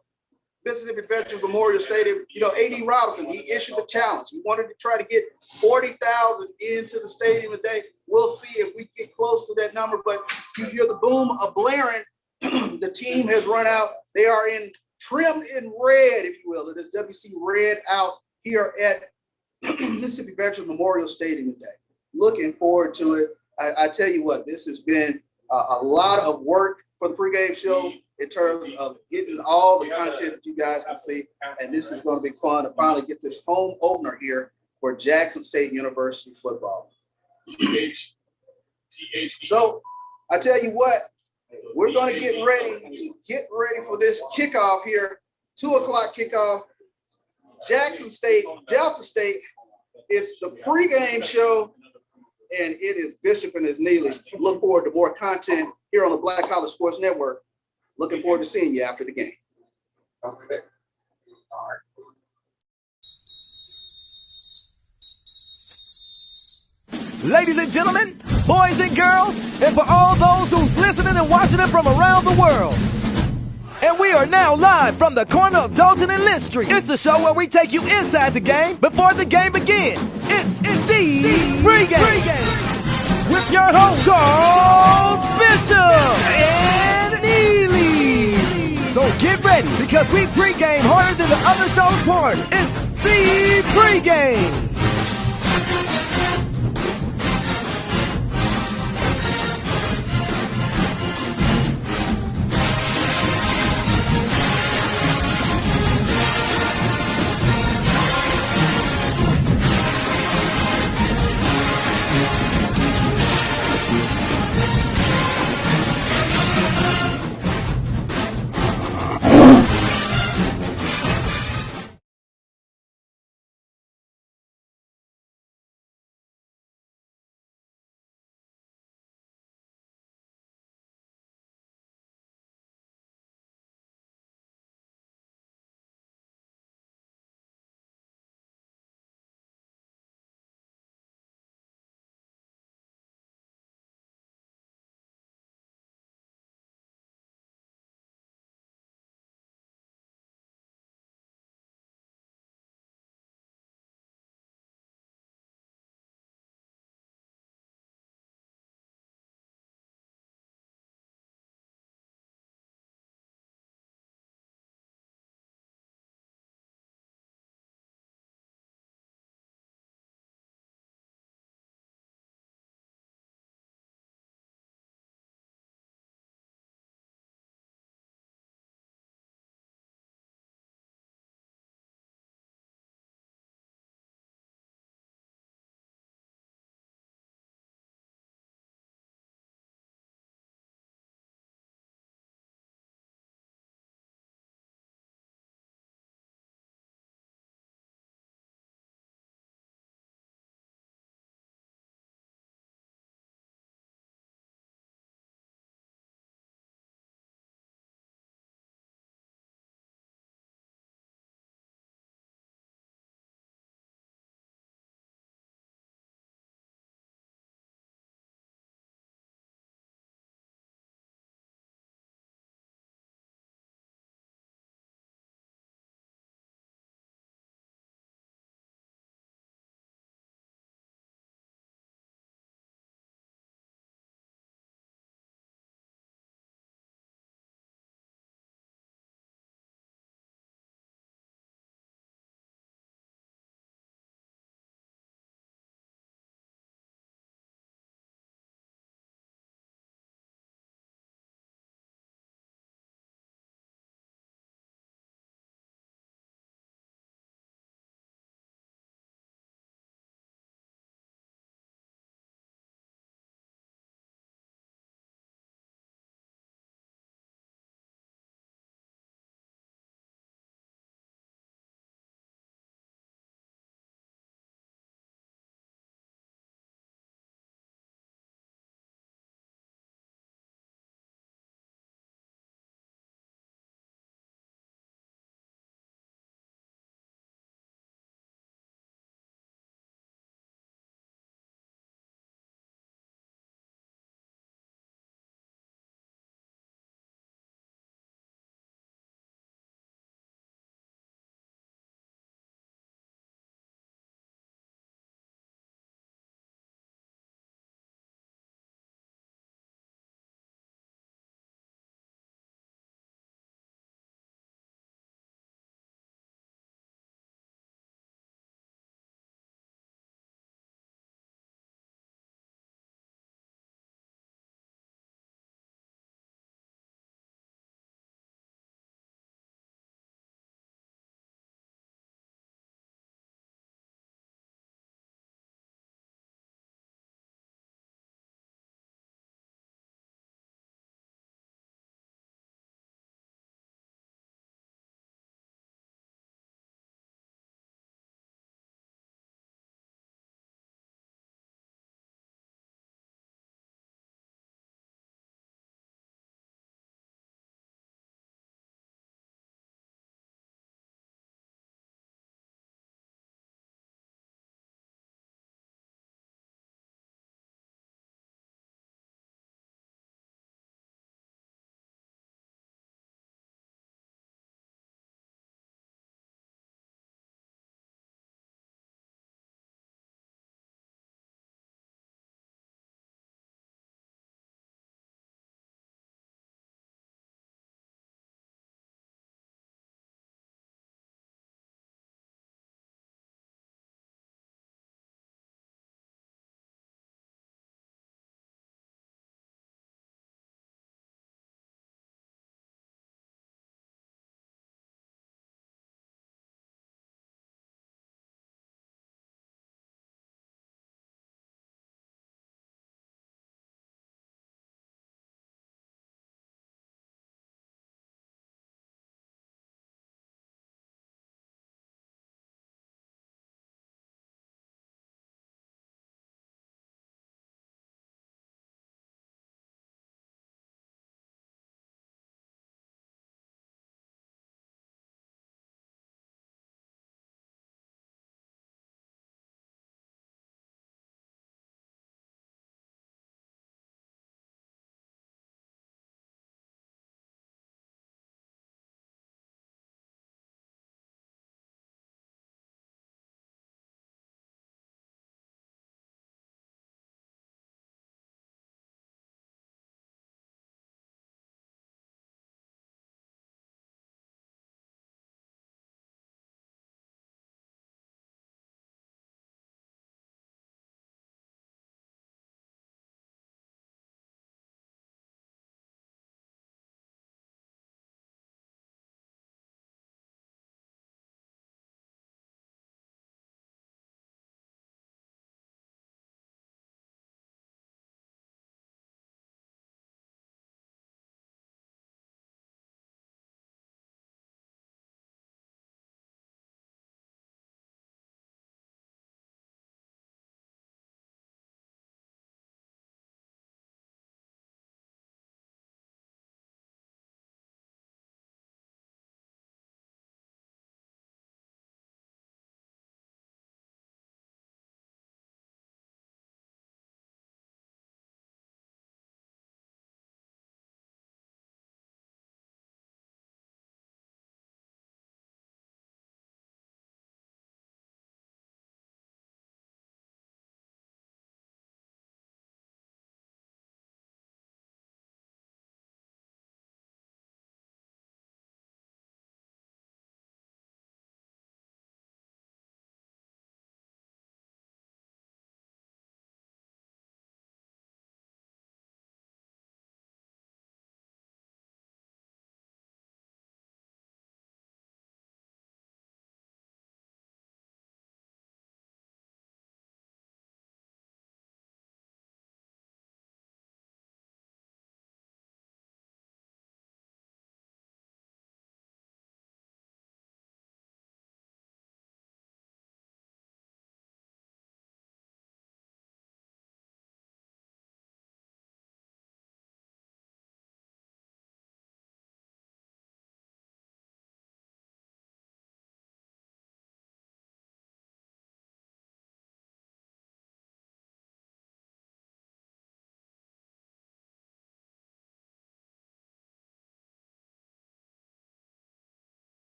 Mississippi Veterans Memorial Stadium, you know, A.D. Robinson, he issued the challenge. He wanted to try to get 40,000 into the stadium today. We'll see if we get close to that number, but you hear the boom of blaring. The team has run out. They are in trim in red, if you will. It is WC red out here at Mississippi Veterans Memorial Stadium today. Looking forward to it. I tell you what, this has been a lot of work for the pregame show in terms of getting all the content that you guys can see. And this is going to be fun to finally get this home opener here for Jackson State University football. So I tell you what, we're going to get ready for this kickoff here, 2 o'clock kickoff. Jackson State, Delta State. It's the pregame show, and it is Bishop and his Neely. Look forward to more content here on the Black College Sports Network. Looking forward to seeing you after the game. Okay. All right. Ladies and gentlemen, boys and girls, and for all those who's listening and watching it from around the world. And we are now live from the corner of Dalton and Lynch Street. It's the show where we take you inside the game before the game begins. It's the pregame with your host, Charles Bishop and Neely. So get ready, because we pregame harder than the other show's party. It's the pregame.